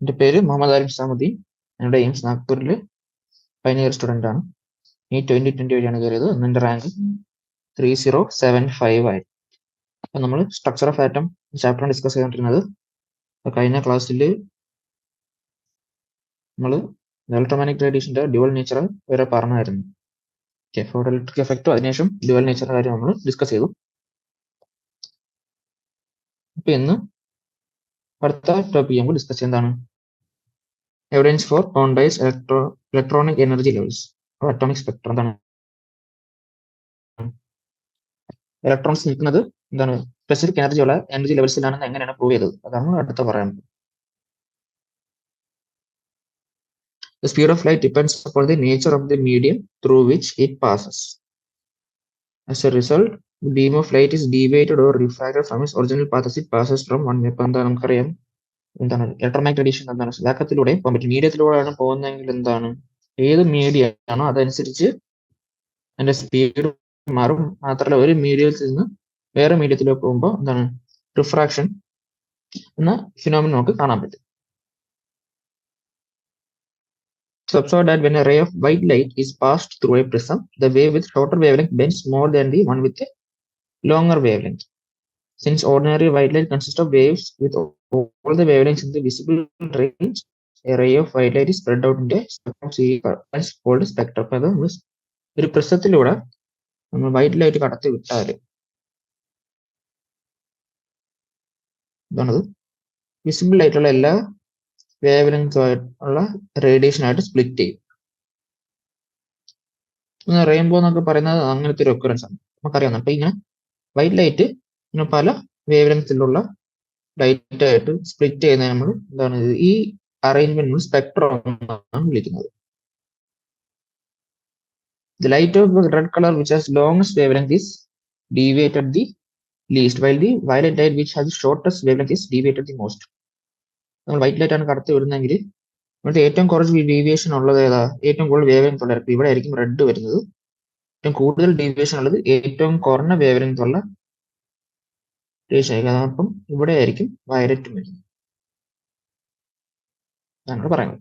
എൻ്റെ പേര് മുഹമ്മദ് ആരിഫ് സാമുദ്ദീൻ. ഞങ്ങളുടെ എയിംസ് നാഗ്പൂരിൽ ഫൈനൽ ഇയർ സ്റ്റുഡൻ്റ് ആണ്. ഈ 2020 വഴിയാണ് കയറിയത്. എൻ്റെ റാങ്ക് 3075 ആയി. അപ്പം നമ്മൾ സ്ട്രക്ചർ ഓഫ് ആറ്റം ചാപ്റ്ററാണ് ഡിസ്കസ് ചെയ്തുകൊണ്ടിരുന്നത്. കഴിഞ്ഞ ക്ലാസ്സിൽ നമ്മൾ ഇലക്ട്രോമാഗ്നറ്റിക് റേഡിയേഷൻ്റെ ഡ്യുവൽ നേച്ചർ വരെ പറഞ്ഞായിരുന്നു. ഫോട്ടോ ഇലക്ട്രിക് എഫക്റ്റും അതിനുശേഷം ഡ്യുവൽ നേച്ചർ കാര്യം നമ്മൾ ഡിസ്കസ് ചെയ്തു. അപ്പം ഇന്ന് അടുത്ത ടോപ്പിക് നമുക്ക് ഡിസ്കസ് ചെയ്യുന്നതാണ് evidence four quantise electronic energy levels atomic spectrum. എന്താണ് ഇലക്ട്രോൺസ് നിൽക്കുന്നത് എന്താണ് സ്പെസിഫിക് എനർജി ലെവൽസിലാണെന്ന് എങ്ങനെയാണ് പ്രൂവ് ചെയ്തത്, അതാണ് അടുത്ത പറയാൻ. The speed of light depends upon the nature of the medium through which it passes. As a result, the beam of light is deviated or refracted from its original path as it passes from one way. എന്താ നമുക്കറിയാം, എന്താണ് electromagnetic radiation എന്താണ് വാക്കത്തിലൂടെ പോകാൻ പറ്റും. മീഡിയത്തിലൂടെയാണ് പോകുന്നതെങ്കിൽ എന്താണ് ഏത് medium ആണോ അതനുസരിച്ച് അതിന്റെ സ്പീഡ് മാറും. മാത്രമല്ല ഒരു മീഡിയത്തിൽ നിന്ന് വേറെ മീഡിയത്തിലേക്ക് പോകുമ്പോൾ എന്താണ് റിഫ്രാക്ഷൻ എന്ന ഫിനോമിന നമുക്ക് കാണാൻ പറ്റും. So observe that when a ray of white light is passed through a prism, the wave with shorter wavelength bends more than the one with a longer wavelength. Since ordinary white light consists of waves with all the wavelengths in the visible range, a ray of white light is spread out into a spectrum called spectrum. അത് ഒരു പ്രിസത്തിലൂടെ നമ്മൾ white light കടത്തി വിട്ടാൽ ഇതാണത് visible ആയിട്ടുള്ള എല്ലാ wave ഉള്ള radiation ആയിട്ട് split ചെയ്യും. റെയിൻബോ എന്നൊക്കെ പറയുന്നത് അങ്ങനത്തെ ഒരു ഒക്കറൻസ് ആണ്, നമുക്കറിയാം. അപ്പൊ ഇങ്ങനെ വൈറ്റ് ലൈറ്റ് ഇങ്ങനെ പല വേവ് ലെങ്ത്തിലുള്ള ലൈറ്റ് ആയിട്ട് സ്പ്ലിറ്റ് ചെയ്യുന്നത് നമ്മൾ എന്താണ് ഈ അറേഞ്ച്മെന്റ് സ്പെക്ട്രം എന്നാണ് വിളിക്കുന്നത്. The light of the red color which has longest wavelength is deviated the least, while the violet light which has the shortest wavelength is deviated the most. നമ്മൾ white light ആണ് കടത്തി വിടുന്നതെങ്കിൽ ഇവിടുത്തെ ഏറ്റവും കുറച്ച് deviation ഉള്ളത് ഏതാ, ഏറ്റവും കൂടുതൽ വേവ് ലെങ്ത് ഉള്ള ഇവിടെ ആയിരിക്കും റെഡ് വരുന്നത്. ഏറ്റവും കൂടുതൽ ഡീവിയേഷൻ ഉള്ളത് ഏറ്റവും കുറഞ്ഞ വേവ് ലെങ്ത് ഉള്ള റേഡിയേഷൻ. അപ്പം ഇവിടെ ആയിരിക്കും വയലറ്റ് വരുന്നത് എന്നാണ് പറയുന്നത്.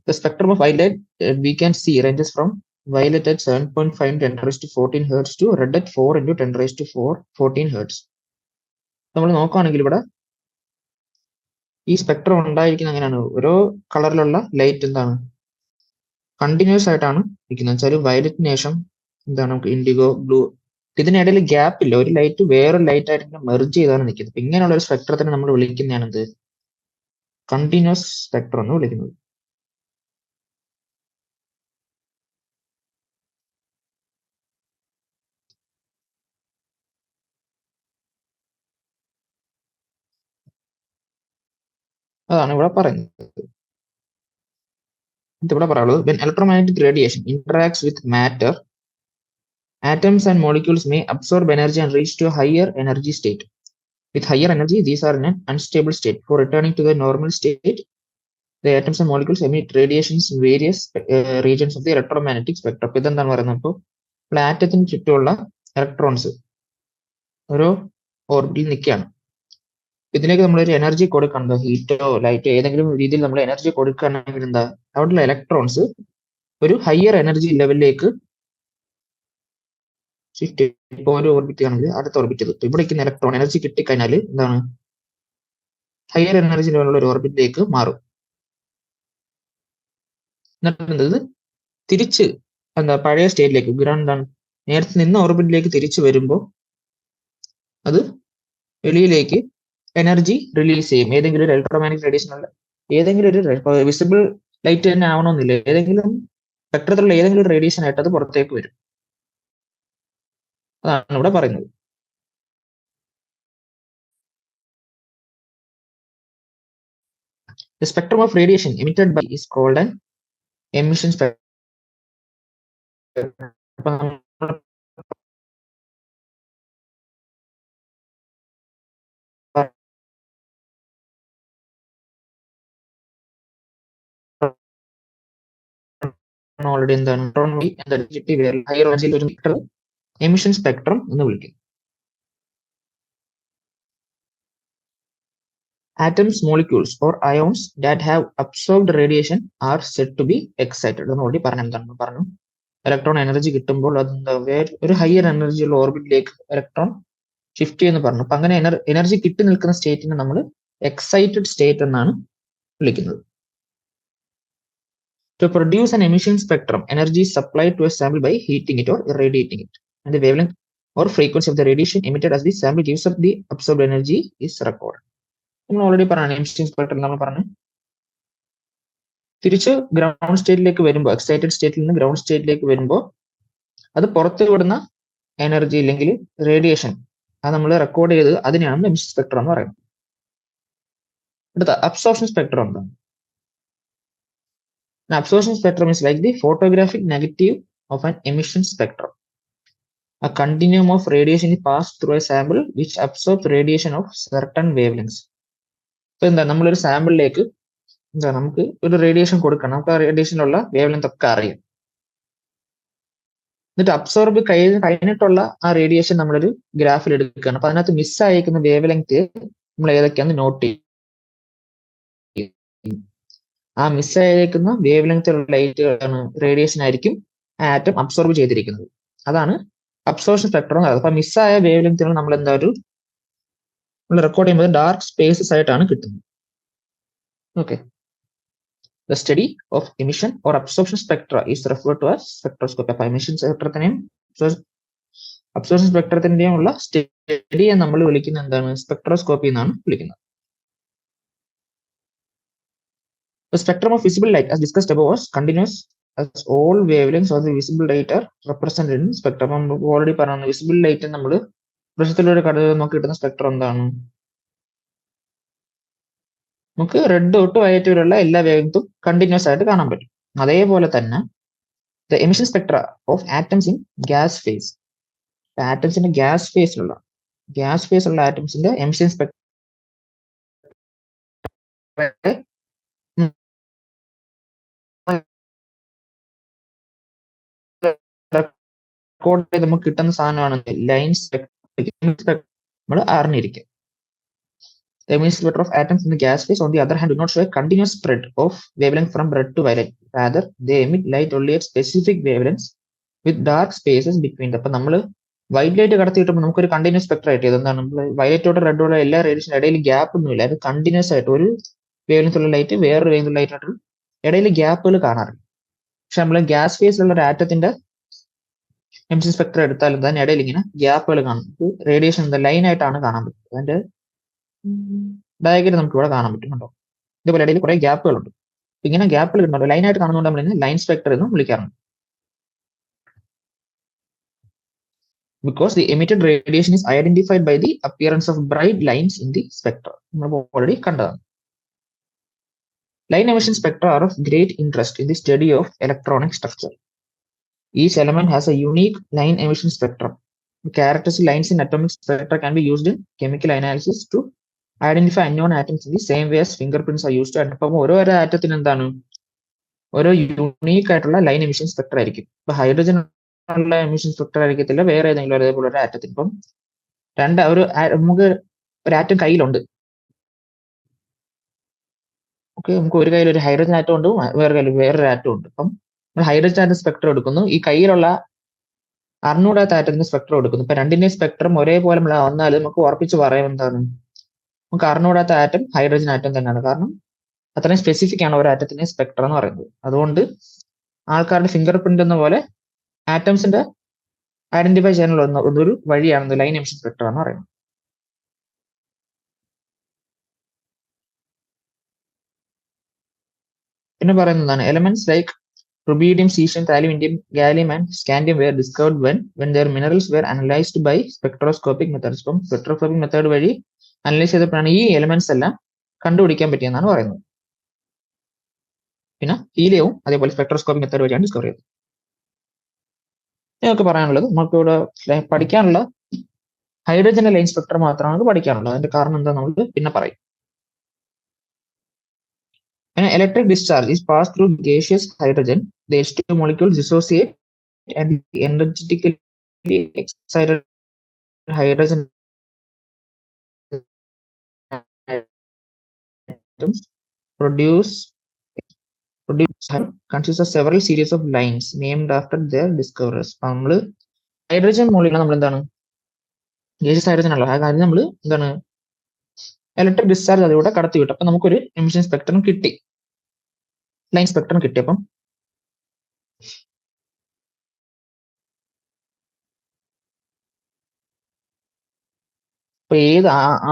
The spectrum of violet we can see ranges from violet at 7.5 × 10⁻14 Hz to red at 4 × 10⁻14 Hz. നമ്മൾ നോക്കുകയാണെങ്കിൽ ഇവിടെ ഈ സ്പെക്ട്രം ഉണ്ടായിരിക്കുന്നത് അങ്ങനെയാണ്. ഓരോ കളറിലുള്ള ലൈറ്റ് എന്താണ് കണ്ടിന്യൂസ് ആയിട്ടാണ് ഇരിക്കുന്നത്. വെച്ചാൽ വയലറ്റിന് ശേഷം എന്താണ് നമുക്ക് ഇൻഡിഗോ, ബ്ലൂ, ഇതിനിടയിൽ ഗ്യാപ്പ് ഇല്ല. ഒരു ലൈറ്റ് വേറൊരു ലൈറ്റ് ആയിട്ട് മെർജ് ചെയ്താണ് നിൽക്കുന്നത്. അപ്പൊ ഇങ്ങനെയുള്ള ഒരു സ്പെക്ട്രത്തിനെ നമ്മൾ വിളിക്കുന്നതാണ് എന്ത് കണ്ടിന്യൂസ് സ്പെക്ട്രം എന്ന് വിളിക്കുന്നത്. അതാണ് ഇവിടെ പറയുന്നത്. ഇതിവിടെ പറയുള്ളത് when electromagnetic radiation interacts with matter, atoms and molecules may absorb energy and reach to a higher energy state. With higher energy, these are in an unstable state. For returning to the normal state, the atoms and molecules emit radiations in various regions of the electromagnetic spectrum. ഇതെന്താണ് പറയുന്നത്, ഇപ്പോൾ ആറ്റത്തിന് ചുറ്റുമുള്ള electrons ഓരോ ഓർബിറ്റിൽ നിൽക്കുകയാണ്. ഇതിലേക്ക് നമ്മളൊരു energy കൊടുക്കണം, ഹീറ്റോ ലൈറ്റോ ഏതെങ്കിലും രീതിയിൽ നമ്മൾ എനർജി കൊടുക്കുകയാണെങ്കിൽ എന്താ അവിടെയുള്ള ഇലക്ട്രോൺസ് ഒരു ഹയർ എനർജി ലെവലിലേക്ക് ഷിഫ്റ്റ്. ഇപ്പോൾ ഒരു ഓർബിറ്റ് ആണെങ്കിൽ അടുത്ത ഓർബിറ്റ് എത്തും. ഇവിടേക്ക് ഇലക്ട്രോൺ എനർജി കിട്ടിക്കഴിഞ്ഞാൽ എന്താണ് ഹയർ എനർജി ലെവലുള്ള ഒരു ഓർബിറ്റിലേക്ക് മാറും. എന്നിട്ട് തിരിച്ച് എന്താ പഴയ സ്റ്റേറ്റിലേക്ക് എന്താണ് നേരത്തെ നിന്ന ഓർബിറ്റിലേക്ക് തിരിച്ചു വരുമ്പോൾ അത് വെളിയിലേക്ക് എനർജി റിലീസ് ചെയ്യും. ഏതെങ്കിലും ഒരു ഇലക്ട്രോമാഗ്നറ്റിക് റേഡിയേഷൻ ഉള്ള ഏതെങ്കിലും ഒരു വിസിബിൾ ലൈറ്റ് തന്നെ ആവണമെന്നില്ല, ഏതെങ്കിലും സ്പെക്ട്രത്തിലുള്ള ഏതെങ്കിലും ഒരു റേഡിയേഷൻ ആയിട്ട് അത് പുറത്തേക്ക് വരും. അതാണ് ഇവിടെ പറയുന്നത്. The spectrum of radiation emitted by is called an emission spectrum. Already എന്താണ് ഹയർ എനർജിയിൽ ഒരു എമിഷൻ സ്പെക്ട്രം എന്ന് വിളിക്കും. atoms, molecules or ions that have absorbed radiation are said to be excited. എന്ന് ഓൾറെഡി പറഞ്ഞു ഇലക്ട്രോൺ എനർജി കിട്ടുമ്പോൾ അതെന്താ ഒരു ഹയർ എനർജി ഉള്ള ഓർബിറ്റിലേക്ക് ഇലക്ട്രോൺ ഷിഫ്റ്റ് ചെയ്യുന്നു പറഞ്ഞു. അപ്പൊ അങ്ങനെ എനർജി കിട്ടി നിൽക്കുന്ന സ്റ്റേറ്റിനെ നമ്മൾ എക്സൈറ്റഡ് സ്റ്റേറ്റ് എന്നാണ് വിളിക്കുന്നത്. To produce an emission spectrum, energy is supplied to a sample by heating it or irradiating it, and the wavelength or frequency of the radiation emitted as the sample gives up the absorbed energy is recorded. നമ്മൾ already പറഞ്ഞു emission spectrum നമ്മൾ പറഞ്ഞു. തിരിച്ച് ground സ്റ്റേറ്റിലേക്ക് വരുമ്പോൾ, excited സ്റ്റേറ്റിൽ നിന്ന് ground സ്റ്റേറ്റിലേക്ക് വരുമ്പോൾ അത് പുറത്ത് വിടുന്ന എനർജി അല്ലെങ്കിൽ റേഡിയേഷൻ അത് നമ്മൾ റെക്കോർഡ് ചെയ്ത് അതിനെയാണ് എമിഷൻ സ്പെക്ട്രം എന്ന് പറയുന്നത്. അടുത്ത അബ്സോർപ്ഷൻ സ്പെക്ട്രം എന്താണ്? An absorption spectrum is like the photographic negative of an emission spectrum. A continuum of radiation is passed through a sample which absorbs radiation of certain wavelengths. So എന്താ നമ്മളൊരു സാമ്പിളിലേക്ക് എന്താ നമുക്ക് ഒരു radiation കൊടുക്കണം. നമുക്ക് ആ റേഡിയേഷനുള്ള wave length ഒക്കെ അറിയാം. എന്നിട്ട് അബ്സോർബ് കഴിഞ്ഞിട്ടുള്ള ആ റേഡിയേഷൻ നമ്മളൊരു ഗ്രാഫിൽ എടുക്കുകയാണ്. അപ്പൊ അതിനകത്ത് മിസ് ആയിരിക്കുന്ന വേവ് ലെങ്ത് നമ്മൾ ഏതൊക്കെയാന്ന് നോട്ട് ചെയ്യും. ആ മിസ്സായിരിക്കുന്ന വേവ് ലെങ്ത് ലൈറ്റുകളാണ് റേഡിയേഷൻ ആയിരിക്കും ആ ആറ്റം അബ്സോർബ് ചെയ്തിരിക്കുന്നത്. അതാണ് അബ്സോർപ്ഷൻ സ്പെക്ട്രം. അപ്പൊ മിസ്സായ വേവ് ലെങ്തുകൾ നമ്മൾ എന്താ നമ്മൾ റെക്കോർഡ് ചെയ്യുമ്പോൾ ഡാർക്ക് സ്പേസസ് ആയിട്ടാണ് കിട്ടുന്നത്. Okay, the study of emission or absorption spectra is referred to as spectroscopy. അപ്പൊ എമിഷൻ സ്പെക്ട്രത്തിനെയും അബ്സോർപ്ഷൻ സ്പെക്ട്രത്തിന്റെയും ഉള്ള സ്റ്റഡിയെ നമ്മൾ വിളിക്കുന്ന എന്താണ്? സ്പെക്ട്രോസ്കോപ്പി എന്നാണ് വിളിക്കുന്നത്. The spectrum of visible light, as discussed above, was continuous as all wavelengths of the visible light are represented in spectrum. Already പറഞ്ഞു വിസിബിൾ ലൈറ്റ് നമ്മൾ പ്രശ്നത്തിലൂടെ കടന്നു നമുക്ക് കിട്ടുന്ന സ്പെക്ട്രം എന്താണ്? നമുക്ക് റെഡ് തൊട്ട് വയലറ്റ് വരെയുള്ള എല്ലാ വേവ്ലെങ്ത്തും കണ്ടിന്യൂസ് ആയിട്ട് കാണാൻ പറ്റും. അതേപോലെ തന്നെ the emission spectra of atoms in gas phase, ആറ്റംസിന്റെ ഗ്യാസ് ഫേസിലുള്ള ആറ്റംസിന്റെ എമിഷൻ സ്പെക്ട്ര റെക്കോർഡ് ചെയ്ത് നമുക്ക് കിട്ടുന്ന സാധനമാണ് ലൈൻ സ്പെക്ട്രം. നമ്മൾ അറിഞ്ഞിരിക്കും. The emission spectra of atoms in the gas phase, on the other hand, do not show a continuous spread of wavelength from red to violet. Rather, they emit light only at specific wavelengths with dark spaces between them. അപ്പൊ നമ്മൾ white light കടത്തി കിട്ടുമ്പോൾ നമുക്കൊരു continuous spectrum ആയിട്ട് എന്താണ് നമ്മൾ വയലറ്റോട്ട് റെഡോടെ എല്ലാ radiation ഇടയിൽ ഗ്യാപ്പ് ഒന്നുമില്ല. അത് കണ്ടിന്യൂസ് ആയിട്ട് ഒരു വേവ്ലെങ്ത് ഉള്ള ലൈറ്റ് വേറൊരു വേവ്ലെങ്ത് ലൈറ്റ് ആയിട്ട് ഇടയിൽ ഗ്യാപ്പുകൾ കാണാറില്ല. പക്ഷെ നമ്മൾ ഗ്യാസ് ഫേസിലുള്ള ഒരു ആറ്റത്തിന്റെ എമിഷൻ സ്പെക്ട്രം എടുത്താൽ അതിന് ഇടയിൽ ഇങ്ങനെ ഗ്യാപ്പുകൾ കാണും. റേഡിയേഷൻ എന്താ ലൈൻ ആയിട്ടാണ് കാണാൻ പറ്റും. അതിന്റെ ഡയഗ്രം നമുക്ക് ഇവിടെ കാണാൻ പറ്റുന്നുണ്ടോ? ഇതുപോലെ ഇടയിൽ കുറെ ഗ്യാപ്പുകളുണ്ട്. ഇങ്ങനെ ഗ്യാപ്പുകൾ കിട്ടുന്നുണ്ടോ ലൈൻ ആയിട്ട് കാണുന്നതുകൊണ്ട് നമ്മൾ ലൈൻ സ്പെക്ട്രം എന്നും വിളിക്കാറുണ്ട്. Because the emitted radiation is identified by the appearance of bright lines in the spectra. നമ്മൾ ഓൾറെഡി കണ്ടതാണ്. Line emission spectra are of great interest in the study of electronic structure. Each element has a unique line emission spectrum. The characteristic lines in atomic spectra can be used in chemical analysis to identify unknown atoms in the same way as fingerprints are used to identify. ഓരോ ആറ്റത്തിന് എന്താണ് ഓരോ unique ആയിട്ടുള്ള line emission Spectra ആയിരിക്കും. ഇപ്പൊ hydrogen ഉള്ള emission Spectra ആയിരിക്കത്തില്ല വേറെ ഏതെങ്കിലും അതേപോലെ ഒരു ആറ്റത്തിന്. ഇപ്പം നമുക്ക് ഒരു ആറ്റം കയ്യിലുണ്ട്. ഓക്കെ, നമുക്ക് ഒരു കയ്യിൽ ഒരു ഹൈഡ്രജൻ ആറ്റം ഉണ്ട്, വേറെ കയ്യിൽ വേറൊരു ആറ്റം ഉണ്ട്. അപ്പം നമ്മൾ ഹൈഡ്രജൻ ആറ്റം സ്പെക്ട്രം എടുക്കുന്നു, ഈ കയ്യിലുള്ള അറിഞ്ഞൂടാത്ത ആറ്റത്തിന് സ്പെക്ട്രം എടുക്കുന്നു. ഇപ്പൊ രണ്ടിന്റെയും സ്പെക്ട്രം ഒരേപോലെ വന്നാൽ നമുക്ക് ഉറപ്പിച്ച് പറയാം എന്താണ് നമുക്ക് അറിഞ്ഞൂടാത്ത ആറ്റം ഹൈഡ്രജൻ ആറ്റം തന്നെയാണ്. കാരണം അത്രയും സ്പെസിഫിക് ആണ് ഒരു ആറ്റത്തിന്റെ സ്പെക്ട്രം എന്ന് പറയുന്നത്. അതുകൊണ്ട് ആൾക്കാരുടെ ഫിംഗർ പ്രിന്റ് എന്ന പോലെ ആറ്റംസിന്റെ ഐഡന്റിഫൈ ചെയ്യാനുള്ള ഒരു വഴിയാണ് ലൈൻ എമിഷൻ സ്പെക്ട്രം എന്ന് പറയുന്നത്. പിന്നെ പറയുന്നതാണ് elements like rubidium, cesium, thallium, indium, gallium and scandium were discovered when their minerals were analyzed by spectroscopic methods. ഇപ്പം സ്പെക്ട്രോസ്കോപ്പിക് മെത്തേഡ് വഴി അനലൈസ് ചെയ്തപ്പോഴാണ് ഈ എലമെന്റ്സ് എല്ലാം കണ്ടുപിടിക്കാൻ പറ്റിയെന്നാണ് പറയുന്നത്. പിന്നെ ഹീലിയവും അതേപോലെ സ്പെക്ട്രോസ്കോപ്പിക് മെത്തേഡ് വഴിയാണ് ഡിസ്കവർ ചെയ്തത്. ഇതൊക്കെ പറയാനുള്ളത് നമുക്ക് ഇവിടെ പഠിക്കാനുള്ള ഹൈഡ്രജന്റെ ലൈൻ സ്പെക്ട്രം മാത്രമാണ് പഠിക്കാനുള്ളത്. അതിന്റെ കാരണം എന്താ നമ്മൾ പിന്നെ പറയും. When an electric discharge is passed through gaseous hydrogen, the H2 molecules dissociate and the energetically excited hydrogen atoms produce consists of several series of lines named after their discoverers. അപ്പൊ നമ്മള് ഹൈഡ്രജൻ മോളിക്യൂൾ നമ്മൾ എന്താണ് gauges hydrogen അല്ല, ആ കാര്യം നമ്മൾ എന്താണ് electric discharge അതിലൂടെ കടത്തി വിട്ടു. അപ്പൊ നമുക്കൊരു എമിഷൻ സ്പെക്ട്രം കിട്ടി, ലൈൻ സ്പെക്ട്രം കിട്ടി. അപ്പം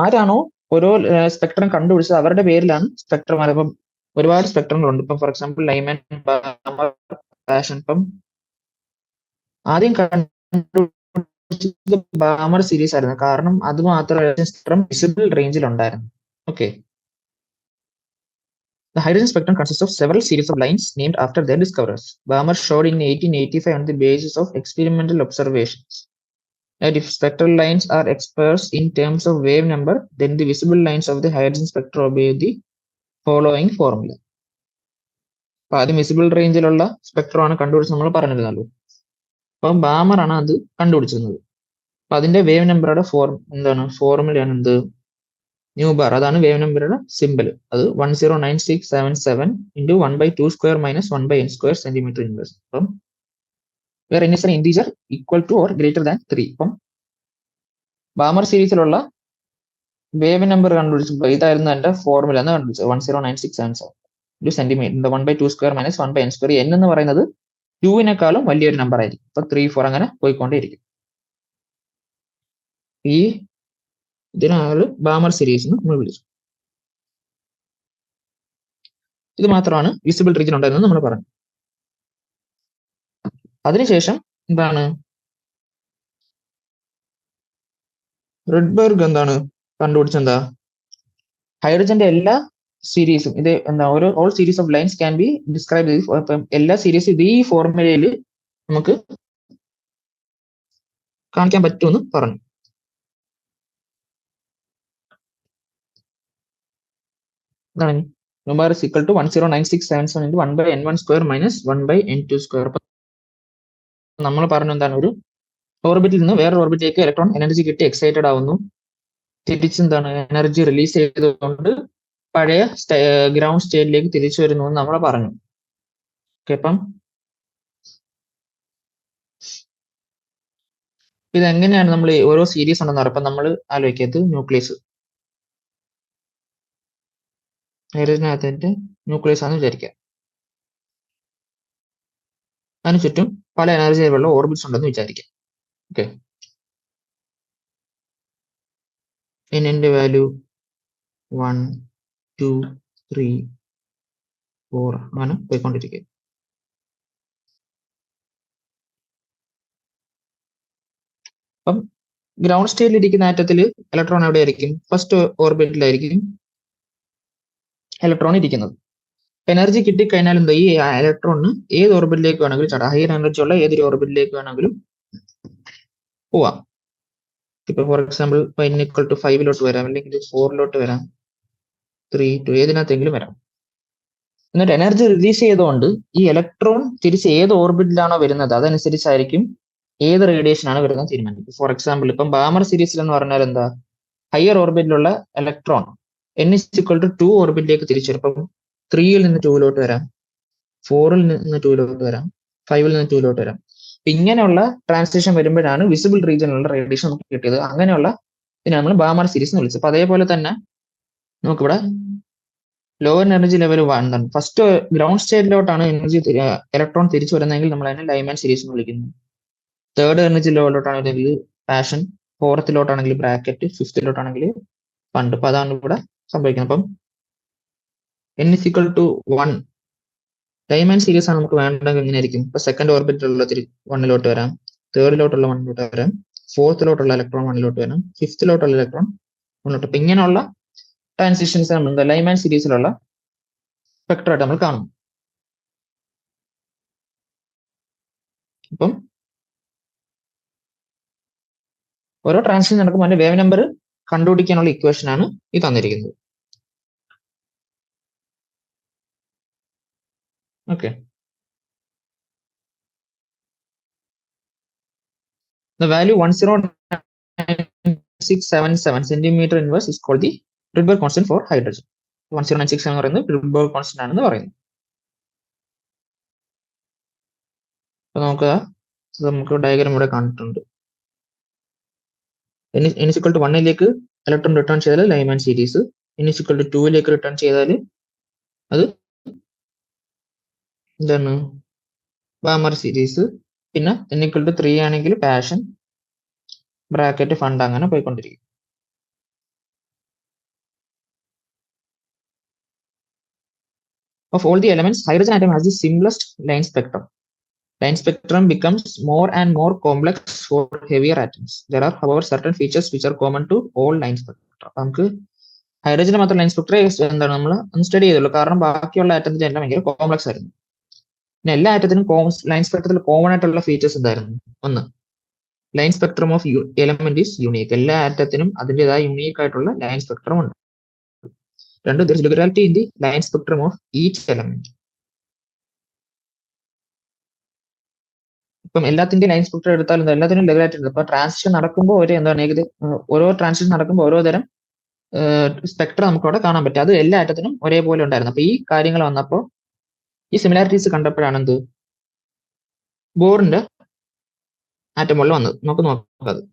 ആരാണോ ഓരോ സ്പെക്ട്രം കണ്ടുപിടിച്ചത് അവരുടെ പേരിലാണ് സ്പെക്ട്രം. അപ്പം ഒരുപാട് സ്പെക്ട്രങ്ങളുണ്ട്. ഇപ്പം ഫോർ എക്സാമ്പിൾ ലൈമൻ, പാഷൻ. ഇപ്പം ആദ്യം കണ്ടുപിടിച്ചത് ബാമർ സീരീസ് ആയിരുന്നു, കാരണം അത് മാത്രമല്ല സ്പെക്ട്രം വിസിബിൾ റേഞ്ചിൽ ഉണ്ടായിരുന്നു. Okay. The hydrogen spectrum consists of several series of lines named after their discoverers. Balmer showed in 1885 on the basis of experimental observations that if spectral lines are expressed in terms of wave number, then the visible lines of the hydrogen spectrum obey the following formula. അപ്പൊ ആദ്യം visible റേഞ്ചിലുള്ള spectrum ആണ് കണ്ടുപിടിച്ചത് നമ്മൾ പറഞ്ഞിരുന്നല്ലോ. അപ്പം Balmer ആണ് അത് കണ്ടുപിടിച്ചിരുന്നത്. അപ്പൊ അതിന്റെ വേവ് നമ്പറുടെ ഫോർമുലയാണ് എന്ത്, ന്യൂ ബാർ. അതാണ് വേവ് നമ്പറുടെ സിമ്പിൾ. അത് 109677 into 1/2 square minus 1/n square centimeter inverse. അപ്പം where n is an integer equal to or greater than 3. അപ്പം ബാമർ സീരീസിലുള്ള വേവ് നമ്പർ കണ്ടുപിടിച്ചപ്പോൾ ഇതായിരുന്നു എന്റെ ഫോർമുല എന്ന് കണ്ടുപിടിച്ചത്, 109677 ഒരു centimetre 1/2 square minus 1/n square. n എന്ന് പറയുന്നത് 2-നേക്കാളും വലിയൊരു നമ്പർ ആയിരിക്കും. അപ്പൊ 3, 4 അങ്ങനെ പോയിക്കൊണ്ടേയിരിക്കും. ഈ ഇതിനാണ് ബാമർ സീരീസ് എന്ന് നമ്മൾ വിളിച്ചു. ഇത് മാത്രമാണ് വിസിബിൾ റീജിയൻ ഉണ്ടായിരുന്നത് നമ്മൾ പറഞ്ഞു. അതിനുശേഷം എന്താണ് റിഡ്ബർഗ് എന്താണ് കണ്ടുപിടിച്ചെന്താ, ഹൈഡ്രജന്റെ എല്ലാ സീരീസും ഇത് എന്താ all series of lines can be describe. അപ്പം എല്ലാ സീരീസും ഇത് ഈ ഫോർമുലയിൽ നമുക്ക് കാണിക്കാൻ പറ്റുമെന്ന് പറഞ്ഞു. എന്താണ് number is equal to 109677 into 1/n1 square minus 1/n2 square. നമ്മൾ പറഞ്ഞു എന്താണ്, ഒരു ഓർബിറ്റിൽ നിന്ന് വേറെ ഓർബിറ്റിലേക്ക് ഇലക്ട്രോൺ എനർജി കിട്ടി എക്സൈറ്റഡ് ആവുന്നു, തിരിച്ചെന്താണ് എനർജി റിലീസ് ചെയ്തുകൊണ്ട് പഴയ ഗ്രൗണ്ട് സ്റ്റേറ്റിലേക്ക് തിരിച്ചു വരുന്നു എന്ന് നമ്മൾ പറഞ്ഞു. ഓക്കെ. അപ്പം ഇതെങ്ങനെയാണ് നമ്മൾ ഓരോ സീരീസ് ഉണ്ടെന്ന് പറയുമ്പോൾ നമ്മൾ ആലോചിക്കത് ന്യൂക്ലിയസ്, ഹൈഡ്രജനകത്തിന്റെ ന്യൂക്ലിയസ് ആണെന്ന് വിചാരിക്കുക. അതിന് ചുറ്റും പല എനർജി ലെവലുള്ള ഓർബിറ്റ്സ് ഉണ്ടെന്ന് വിചാരിക്കാം. ഓക്കെ. എന്നിന്റെ വാല്യൂ 1, 2, 3, 4 അങ്ങനെ പോയിക്കൊണ്ടിരിക്കുക. അപ്പം ഗ്രൗണ്ട് സ്റ്റേറ്റിൽ ഇരിക്കുന്ന ആറ്റത്തിൽ ഇലക്ട്രോൺ എവിടെയായിരിക്കും, ഫസ്റ്റ് ഓർബിറ്റിലായിരിക്കും ഇലക്ട്രോൺ ഇരിക്കുന്നത്. എനർജി കിട്ടിക്കഴിഞ്ഞാൽ എന്താ, ഈ ഇലക്ട്രോണിന് ഏത് ഓർബിറ്റിലേക്ക് വേണമെങ്കിലും ചാടാം, ഹയർ എനർജി ഉള്ള ഏതൊരു ഓർബിറ്റിലേക്ക് വേണമെങ്കിലും പോവാം. ഇപ്പൊ for example n equal to 5 വരാം, അല്ലെങ്കിൽ 4 വരാം, 3, 2 ഏതിനകത്തെങ്കിലും വരാം. എന്നിട്ട് എനർജി റിലീസ് ചെയ്തുകൊണ്ട് ഈ ഇലക്ട്രോൺ തിരിച്ച് ഏത് ഓർബിറ്റിലാണോ വരുന്നത് അതനുസരിച്ചായിരിക്കും ഏത് റേഡിയേഷൻ ആണ് വരുന്നത് തീരുമാനിക്കും. ഫോർ എക്സാമ്പിൾ ഇപ്പം ബാമർ സീരീസിൽ എന്ന് പറഞ്ഞാൽ എന്താ, ഹയർ ഓർബിറ്റിലുള്ള electron n is equal to 2 ഓർബിറ്റിലേക്ക് തിരിച്ചു വരും. ഇപ്പം 3ൽ നിന്ന് 2 വരാം, 4ൽ നിന്ന് 2 വരാം, 5ൽ നിന്ന് 2 വരാം. ഇങ്ങനെയുള്ള ട്രാൻസിഷൻ വരുമ്പോഴാണ് വിസിബിൾ റീജിയനിലുള്ള റേഡിയേഷൻ നമുക്ക് കിട്ടിയത്. അങ്ങനെയുള്ള ഇതിനെ നമ്മൾ ബാമർ സീരീസ് എന്ന് വിളിച്ചത്. അപ്പൊ അതേപോലെ തന്നെ നമുക്കിവിടെ ലോവർ എനർജി ലെവൽ എന്താണ്, ഫസ്റ്റ് ഗ്രൗണ്ട് സ്റ്റേറ്റിലോട്ടാണ് എനർജി ഇലക്ട്രോൺ തിരിച്ചു വരുന്നതെങ്കിൽ നമ്മൾ അതിനെ ലൈമാൻ സീരീസ് എന്ന് വിളിക്കുന്നു. തേർഡ് എനർജി ലെവലിലോട്ടാണെങ്കിൽ പാഷൻ, ഫോർത്തിലോട്ടാണെങ്കിൽ ബ്രാക്കറ്റ്, ഫിഫ്ത്തിലോട്ടാണെങ്കിൽ ഫണ്ട്. അപ്പൊ അതാണ് ഇവിടെ സംഭവിക്കുന്നത്. അപ്പം n is equal to 1 Lyman series ആണ് നമുക്ക് വേണ്ടെങ്കിൽ എങ്ങനെ ആയിരിക്കും, ഇപ്പൊ സെക്കൻഡ് ഓർബിറ്റിലുള്ള 1 വരാം, തേർഡിലോട്ടുള്ള 1 വരാം, ഫോർത്തിലോട്ടുള്ള ഇലക്ട്രോൺ 1 വരാം, ഫിഫ്ത്തിലോട്ടുള്ള ഇലക്ട്രോൺ 1. അപ്പൊ ഇങ്ങനെയുള്ള ട്രാൻസിഷൻസ് നമ്മൾ ലൈമാൻ സീരീസിലുള്ള സ്പെക്ട്രമായിട്ട് നമ്മൾ കാണും. അപ്പം ഓരോ ട്രാൻസിഷൻ നടക്കുമ്പോൾ അതിന്റെ വേവ് നമ്പർ കണ്ടുപിടിക്കാനുള്ള ഇക്വേഷൻ ആണ് ഈ തന്നിരിക്കുന്നത്. Okay. The value 109677 centimeter inverse is called the Rydberg constant for hydrogen. 1096 എന്ന് പറയുന്നത് Rydberg കോൺസ്റ്റന്റ് ആണെന്ന് പറയുന്നു. അപ്പൊ നമുക്ക് ഡയഗ്രാം ഇവിടെ കണ്ടിട്ടുണ്ട്. n is equal to 1ലേക്ക് ഇലക്ട്രോൺ റിട്ടേൺ ചെയ്താൽ Lyman series, n is equal to 2ലേക്ക് റിട്ടേൺ ചെയ്താൽ അത് എന്താണ് ബാമർ സീരീസ്, പിന്നെ n equal to 3 ആണെങ്കിൽ പാഷൻ ബ്രാക്കറ്റ് ഫണ്ട് അങ്ങനെ പോയിക്കൊണ്ടിരിക്കും. Of all the elements, hydrogen atom has the simplest line spectrum. Line spectrum becomes more and more complex for heavier atoms. There are, however, certain features which are common to all line spectra. നമുക്ക് ഹൈഡ്രജന് മാത്രം line spectrum എന്താണ് നമ്മൾ study ചെയ്തുള്ളൂ, കാരണം ബാക്കിയുള്ള ആറ്റത്തിന്റെ എല്ലാം ഭയങ്കര complex ആയിരുന്നു. പിന്നെ എല്ലാ ആറ്റത്തിനും ലൈൻ സ്പെക്ട്രത്തിൽ കോമൺ ആയിട്ടുള്ള ഫീച്ചേഴ്സ് എന്തായിരുന്നു? ഒന്ന്, line spectrum of element is unique. എല്ലാ ആറ്റത്തിനും അതിൻ്റെതായ യൂണീക്ക് ആയിട്ടുള്ള ലൈൻ സ്പെക്ട്രം ഉണ്ട്. രണ്ട്, there is regularity in the line spectrum of each element. ഇപ്പം എല്ലാത്തിന്റെ ലൈൻ സ്പെക്ട്രം എടുത്താലും എല്ലാത്തിനും റെഗുലാരിറ്റി ഉണ്ട്. ഇപ്പൊ ട്രാൻസിഷൻ നടക്കുമ്പോൾ ഓരോ ട്രാൻസിഷൻ നടക്കുമ്പോൾ ഓരോ തരം സ്പെക്ട്രം നമുക്ക് അവിടെ കാണാൻ പറ്റും. അത് എല്ലാ ആറ്റത്തിനും ഒരേപോലെ ഉണ്ടായിരുന്നു. അപ്പൊ ഈ കാര്യങ്ങൾ വന്നപ്പോൾ ഈ സിമിലാരിറ്റീസ് കണ്ടപ്പോഴാണ് എന്ത് ബോറിന്റെ ആറ്റം മോഡൽ വന്നത്. നമുക്ക് നോക്കാം അത്.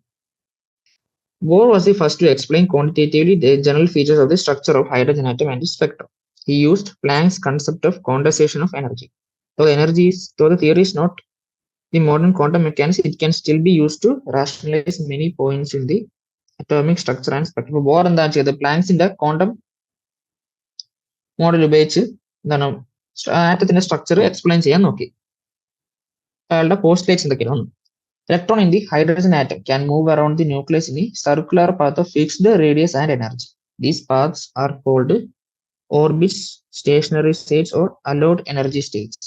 Bohr was the first to explain quantitatively the general features of the structure of hydrogen atom and its spectrum. He used Planck's concept of condensation of energy. Though the theory is not the modern quantum mechanics, it can still be used to rationalize many points in the atomic structure and spectrum. Bohr എന്താണ് ചെയ്തത്? പ്ലാങ്ക്സിന്റെ quantum model ഉപയോഗിച്ച് എന്താണ് ആറ്റത്തിന്റെ structure explain ചെയ്യാൻ നോക്കി. അയാളുടെ postulates എന്തൊക്കെയാണ്? Electron in the hydrogen atom can move around the nucleus in a circular path of fixed radius and energy. These paths are called orbits, stationary states, or allowed energy states.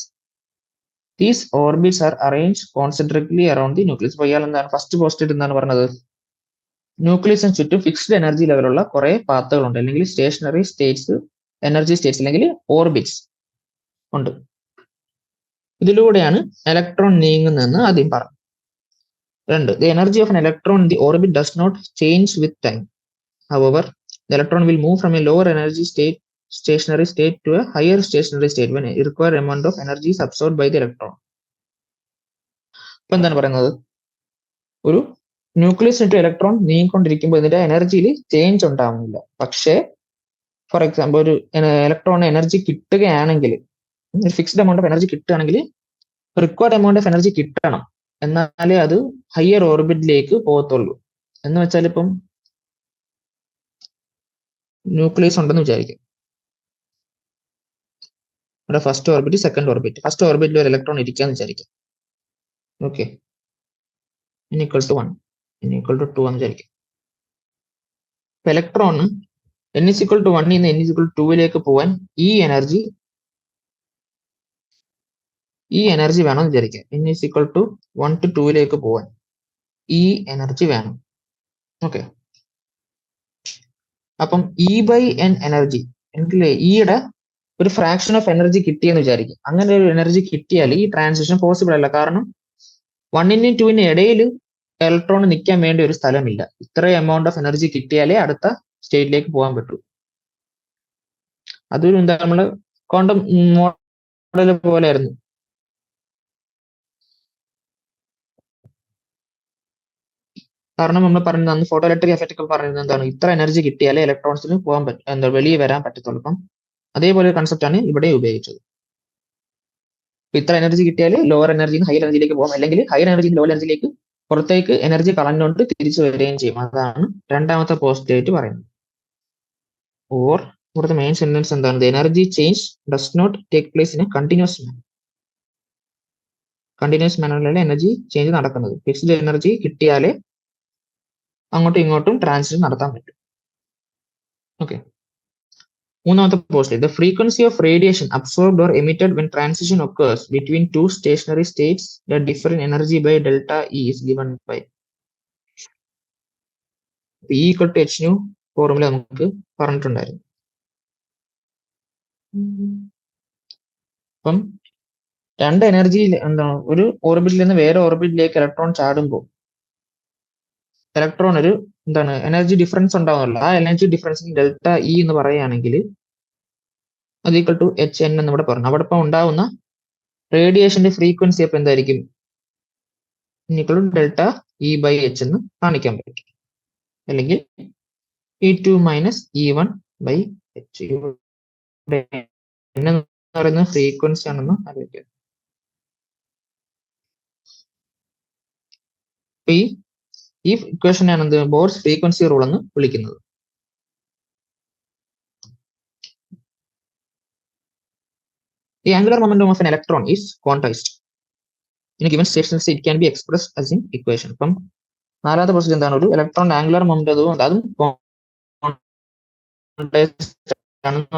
These orbits are arranged concentrically around the nucleus. അപ്പോൾ ഇയാൾ എന്താണ് first postulate എന്താണ് പറഞ്ഞത്? ന്യൂക്ലിയസിന് ചുറ്റും fixed energy ലെവലുള്ള കുറെ പാത്തുകളുണ്ട്, അല്ലെങ്കിൽ stationery States, energy States, അല്ലെങ്കിൽ orbits ഉണ്ട്. ഇതിലൂടെയാണ് ഇലക്ട്രോൺ നീങ്ങുന്നതെന്ന് ആദ്യം പറഞ്ഞു. രണ്ട്, the energy of an electron in the orbit does not change with time. However, the electron will move from a lower energy stationary state to a higher stationary state when a required amount of energy is absorbed by the electron. ഇപ്പൊ എന്താണ് പറയുന്നത്? ഒരു nucleus to electron നീങ്ങിക്കൊണ്ടിരിക്കുമ്പോൾ ഇതിന്റെ എനർജിയിൽ change ഉണ്ടാവുന്നില്ല. പക്ഷേ for example ഒരു ഇലക്ട്രോണിന് energy കിട്ടുകയാണെങ്കിൽ, ഒരു ഫിക്സ്ഡ് എമൗണ്ട് ഓഫ് എനർജി കിട്ടുകയാണെങ്കിൽ റിക്വയർഡ് എമൗണ്ട് ഓഫ് എനർജി കിട്ടണം, എന്നാലേ അത് ഹയർ ഓർബിറ്റിലേക്ക് പോകത്തുള്ളൂ. എന്ന് വെച്ചാൽ ഇപ്പം ന്യൂക്ലിയസ് ഉണ്ടെന്ന് വിചാരിക്കും. ഇവിടെ first orbit, second orbit. First ഓർബിറ്റിൽ ഒരു ഇലക്ട്രോൺ ഇരിക്കാന്ന് വിചാരിക്കും. Okay, n equal to 1, n equal to 2 എന്ന് വിചാരിക്കും. ഇപ്പൊ electron n is equal to 1 നിന്ന് n is equal to 2ലേക്ക് പോവാൻ ഈ എനർജി വേണമെന്ന് വിചാരിക്കാം. n is equal to 1 to 2ലേക്ക് പോവാൻ ഈ എനർജി വേണം. ഓക്കെ, അപ്പം E/n എനർജി, എനിക്കില്ലേ ഇയുടെ ഒരു ഫ്രാക്ഷൻ ഓഫ് എനർജി കിട്ടിയെന്ന് വിചാരിക്കും. അങ്ങനെ ഒരു എനർജി കിട്ടിയാൽ ഈ ട്രാൻസിഷൻ പോസിബിൾ അല്ല, കാരണം 1നും 2നും ഇടയിൽ ഇലക്ട്രോൺ നിൽക്കാൻ വേണ്ടി ഒരു സ്ഥലമില്ല. ഇത്രയും എമൗണ്ട് ഓഫ് എനർജി കിട്ടിയാലേ അടുത്ത സ്റ്റേറ്റിലേക്ക് പോകാൻ പറ്റൂ. അതൊരു എന്താ നമ്മള് ക്വാണ്ടം മോഡൽ പോലെ ആയിരുന്നു. കാരണം നമ്മൾ പറയുന്നത് അന്ന് ഫോട്ടോ ഇലക്ട്രിക് എഫക്റ്റ് ഒക്കെ പറയുന്നത് എന്താണ്, ഇത്ര എനർജി കിട്ടിയാലേ ഇലക്ട്രോൺസിന് പോകാൻ എന്താ വെളിയെ വരാൻ പറ്റത്തുള്ളൂ. അപ്പം അതേപോലെ കൺസെപ്റ്റ് ആണ് ഇവിടെ ഉപയോഗിച്ചത്. ഇത്ര എനർജി കിട്ടിയാൽ ലോവർ എനർജിയിൽ നിന്ന് ഹയർ എനർജിയിലേക്ക് പോകാം, അല്ലെങ്കിൽ ഹയർ എനർജിയിൽ ലോവർ എനർജിയിലേക്ക് പുറത്തേക്ക് എനർജി കളഞ്ഞുകൊണ്ട് തിരിച്ചു വരികയും ചെയ്യും. അതാണ് രണ്ടാമത്തെ പോസ്റ്റേറ്റ് പറയുന്നത്. ഓർ ഇവിടുത്തെ മെയിൻ സെന്റൻസ് എന്താണ്? Energy change does not take place in a continuous manner. Continuous മാനറിലാണ് എനർജി ചേഞ്ച് നടക്കുന്നത്. ഫിക്സ്ഡ് എനർജി കിട്ടിയാലേ അങ്ങോട്ടും ഇങ്ങോട്ടും ട്രാൻസിഷൻ നടത്താൻ പറ്റും. ഓക്കെ, മൂന്നാമത്തെ post, the frequency of radiation absorbed or emitted when transition occurs between two stationary states that differ in energy by delta E is given by E equal to h nu formula നമുക്ക് പറഞ്ഞിട്ടുണ്ടായിരുന്നു. അപ്പം രണ്ട് energy എന്താണ്, ഒരു ഓർബിറ്റിൽ നിന്ന് വേറെ ഓർബിറ്റിലേക്ക് electron ചാടുമ്പോൾ electron ഒരു എന്താണ് എനർജി ഡിഫറൻസ് ഉണ്ടാവുമല്ലോ. ആ എനർജി ഡിഫറൻസിന് ഡെൽറ്റ ഇ എന്ന് പറയുകയാണെങ്കിൽ അത് ഈക്വൽ ടു എച്ച് എൻ എന്ന് ഇവിടെ പറഞ്ഞു. അവിടെ ഇപ്പം ഉണ്ടാവുന്ന റേഡിയേഷന്റെ ഫ്രീക്വൻസി അപ്പം എന്തായിരിക്കും? Equal to delta E by H എന്ന് കാണിക്കാൻ പറ്റും. അല്ലെങ്കിൽ E2 minus E1 by H. ഇവിടെ എന്ന് പറയുന്ന ഫ്രീക്വൻസി ആണെന്ന് അറിയിക്കുക. ഈ ഇക്വേഷനാണ് എന്ത് ബോർസ് ഫ്രീക്വൻസി റൂൾ എന്ന് വിളിക്കുന്നത്. The angular momentum of an electron is quantized. In a given stationary state, it can be expressed as in equation. അപ്പം നാലാമത്തെ പ്രോസസ് എന്താണ്? ഒരു ഇലക്ട്രോൺ ആംഗുലർ മൊമെന്റം അതും ആണെന്ന്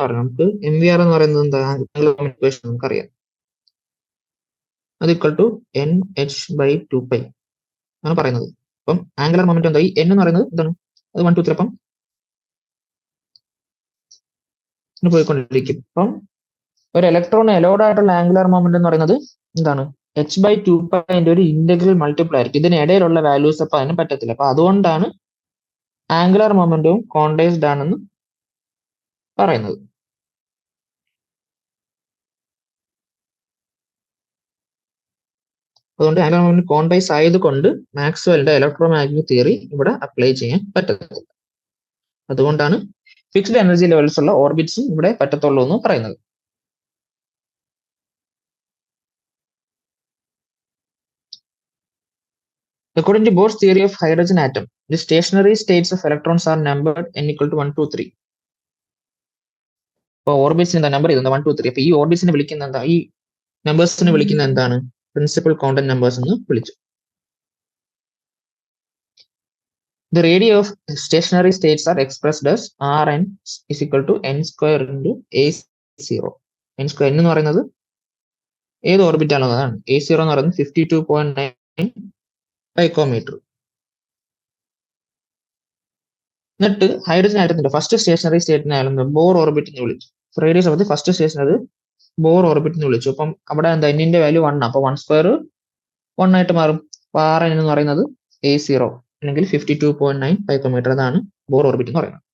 പറഞ്ഞു. നമുക്ക് എം വി ആർ എന്ന് പറയുന്നത് എന്താ? ആംഗുലർ മൊമെന്റം ഇക്വേഷൻ നമുക്കറിയാം. അത് equal to N H by 2π ആണ് പറയുന്നത്. അപ്പം ആംഗുലർ മൊമെന്റം എന്താ? ഈ എൻ എന്ന് പറയുന്നത് എന്താണ്? അത് 1 2 3 അപ്പം പോയിക്കൊണ്ടിരിക്കും. അപ്പം ഒരു ഇലക്ട്രോൺ എലോഡ് ആയിട്ടുള്ള ആംഗുലർ മൊമെന്റ് എന്ന് പറയുന്നത് എന്താണ്? എച്ച് ബൈ 2π ഒരു ഇന്റഗ്രൽ മൾട്ടിപ്പിൾ ആയിരിക്കും. ഇതിനിടയിലുള്ള വാല്യൂസ് അപ്പൊ അതിന് പറ്റത്തില്ല. അപ്പൊ അതുകൊണ്ടാണ് ആംഗുലർ മൊമെന്റവും ക്വാണ്ടൈസ്ഡ് ആണെന്ന് പറയുന്നത്. അതുകൊണ്ട് ആംഗുലർ മൊമെന്റ് ക്വാണ്ടൈസ് ആയതുകൊണ്ട് മാക്സ്വെലിന്റെ ഇലക്ട്രോമാഗ്നറ്റിക് തിയറി ഇവിടെ അപ്ലൈ ചെയ്യാൻ പറ്റത്തില്ല. അതുകൊണ്ടാണ് ഫിക്സ്ഡ് എനർജി ലെവൽസ് ഉള്ള ഓർബിറ്റ്സും ഇവിടെ പറ്റത്തുള്ളൂ എന്ന് പറയുന്നത്. According to Bohr's theory of hydrogen atom, the stationary states of electrons are numbered n equal to 1 2 3. അപ്പോൾ ഓർബിറ്റ്സിന് നമ്പർ ചെയ്തത് 1 2 3. അപ്പൊ ഈ ഓർബിറ്റ്സിനെ വിളിക്കുന്ന എന്താ? ഈ നമ്പേഴ്സിനെ വിളിക്കുന്ന എന്താണ്? പ്രിൻസിപ്പൽ ക്വാണ്ടം നമ്പേഴ്സ് എന്ന് വിളിച്ചു. The radii of stationary states are expressed as Rn is equal to n square into a0. n square എന്ന് പറയുന്നത് ഏത് ഓർബിറ്റ് ആണോ അതാണ്. a0 എന്ന് പറയുന്നത് 52.9 പൈക്കോമീറ്റർ. എന്നിട്ട് ഹൈഡ്രജൻ ആറ്റത്തിന്റെ ഫസ്റ്റ് സ്റ്റേഷനറി സ്റ്റേറ്റിനെ ആയിരുന്നു ബോർ ഓർബിറ്റ് എന്ന് വിളിച്ചു. Radius of the first station അത് ബോർ ഓർബിറ്റ് എന്ന് വിളിച്ചു. അപ്പം അവിടെ എന്താ എന്നിന്റെ വാല്യൂ 1. അപ്പൊ 1 സ്ക്വയർ 1 ആയിട്ട് മാറും. അപ്പൊ Rn എന്ന് പറയുന്നത് a0 അല്ലെങ്കിൽ 52.9 പൈക്കോമീറ്റർ. അതാണ് ബോർ ഓർബിറ്റ് എന്ന് പറയുന്നത്.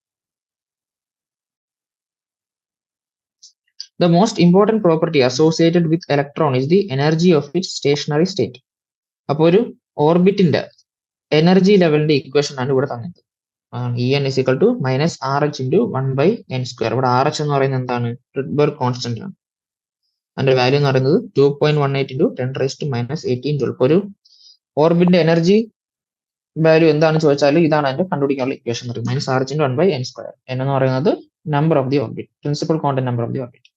The most important property associated with electron is the energy of its stationary state. അപ്പൊ ഒരു ഓർബിറ്റിന്റെ എനർജി ലെവലിന്റെ ഇക്വേഷൻ ആണ് ഇവിടെ തന്നത്. En is equal to minus RH into 1 by n square. ഇവിടെ RH എന്ന് പറയുന്നത് എന്താണ്? റിഡ്ബർഗ് കോൺസ്റ്റന്റ് ആണ്. അതിന്റെ വാല്യൂ എന്ന് പറയുന്നത് 2.18 into 10 raised to minus 18 joule. ഒരു ഓർബിറ്റിന്റെ എനർജി വാല്യൂ എന്താണെന്ന് ചോദിച്ചാൽ ഇതാണ് അതിന്റെ കണ്ടുപിടിക്കാനുള്ള equation. Minus RH into 1 by n square. n എന്ന് പറയുന്നത് number of the orbit, principal quantum number of the orbit.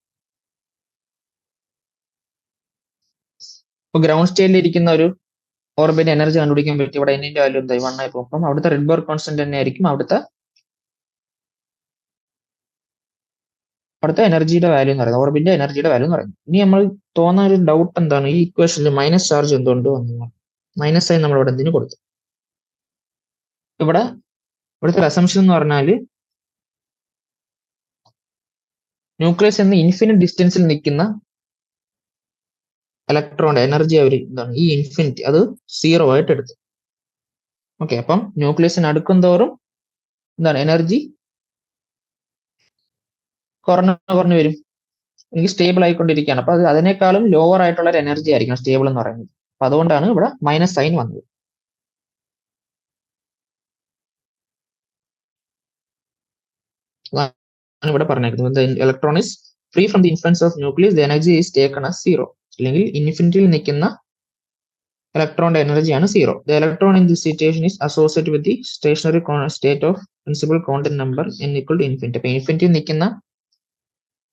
ഇപ്പൊ ഗ്രൗണ്ട് സ്റ്റേറ്റിൽ ഇരിക്കുന്ന ഒരു ഓർബിറ്റ് എനർജി കണ്ടുപിടിക്കാൻ പറ്റി. ഇവിടെ എന്നിന്റെ വാല്യൂ എന്തായി? 1 ആയി പോകും. അപ്പം അവിടുത്തെ റിഡ്ബർഗ് കോൺസ്റ്റന്റ് തന്നെ ആയിരിക്കും അവിടുത്തെ എനർജിയുടെ വാല്യൂ എന്ന് പറയുന്നത്, ഓർബിറ്റിന്റെ എനർജിയുടെ വാല്യൂ എന്ന് പറയുന്നത്. ഇനി നമ്മൾ തോന്നുന്ന ഒരു ഡൗട്ട് എന്താണ്? ഈ ഇക്വേഷനിൽ മൈനസ് ചാർജ് എന്തുകൊണ്ട് വന്നു? മൈനസ് സൈൻ നമ്മൾ ഇവിടെ എന്തിനു കൊടുത്തു? ഇവിടുത്തെ അസംഷൻ എന്ന് പറഞ്ഞാല് ന്യൂക്ലിയസ് എന്ന ഇൻഫിനിറ്റ് ഡിസ്റ്റൻസിൽ നിൽക്കുന്ന ഇലക്ട്രോണിന്റെ എനർജി അവർ എന്താണ് ഈ ഇൻഫിനിറ്റി അത് 0 ആയിട്ട് എടുത്തു. ഓക്കെ, അപ്പം ന്യൂക്ലിയസിന് അടുക്കും തോറും എന്താണ് എനർജി കുറഞ്ഞു വരും, എനിക്ക് സ്റ്റേബിൾ ആയിക്കൊണ്ടിരിക്കുകയാണ്. അപ്പൊ അത് അതിനേക്കാളും ലോവർ ആയിട്ടുള്ള ഒരു എനർജി ആയിരിക്കണം സ്റ്റേബിൾ എന്ന് പറയുന്നത്. അപ്പൊ അതുകൊണ്ടാണ് ഇവിടെ മൈനസ് സൈൻ വന്നത്. ഇവിടെ പറഞ്ഞേക്കുന്നത് electron is free from the influence of nucleus, the energy is taken as 0. അല്ലെങ്കിൽ ഇൻഫിനിറ്റിയിൽ നിൽക്കുന്ന ഇലക്ട്രോണിന്റെ എനർജിയാണ് 0. The electron in this situation is associated with the stationery state of principal quantum number n equal to infinity. അപ്പൊ ഇൻഫിനിറ്റിയിൽ നിൽക്കുന്ന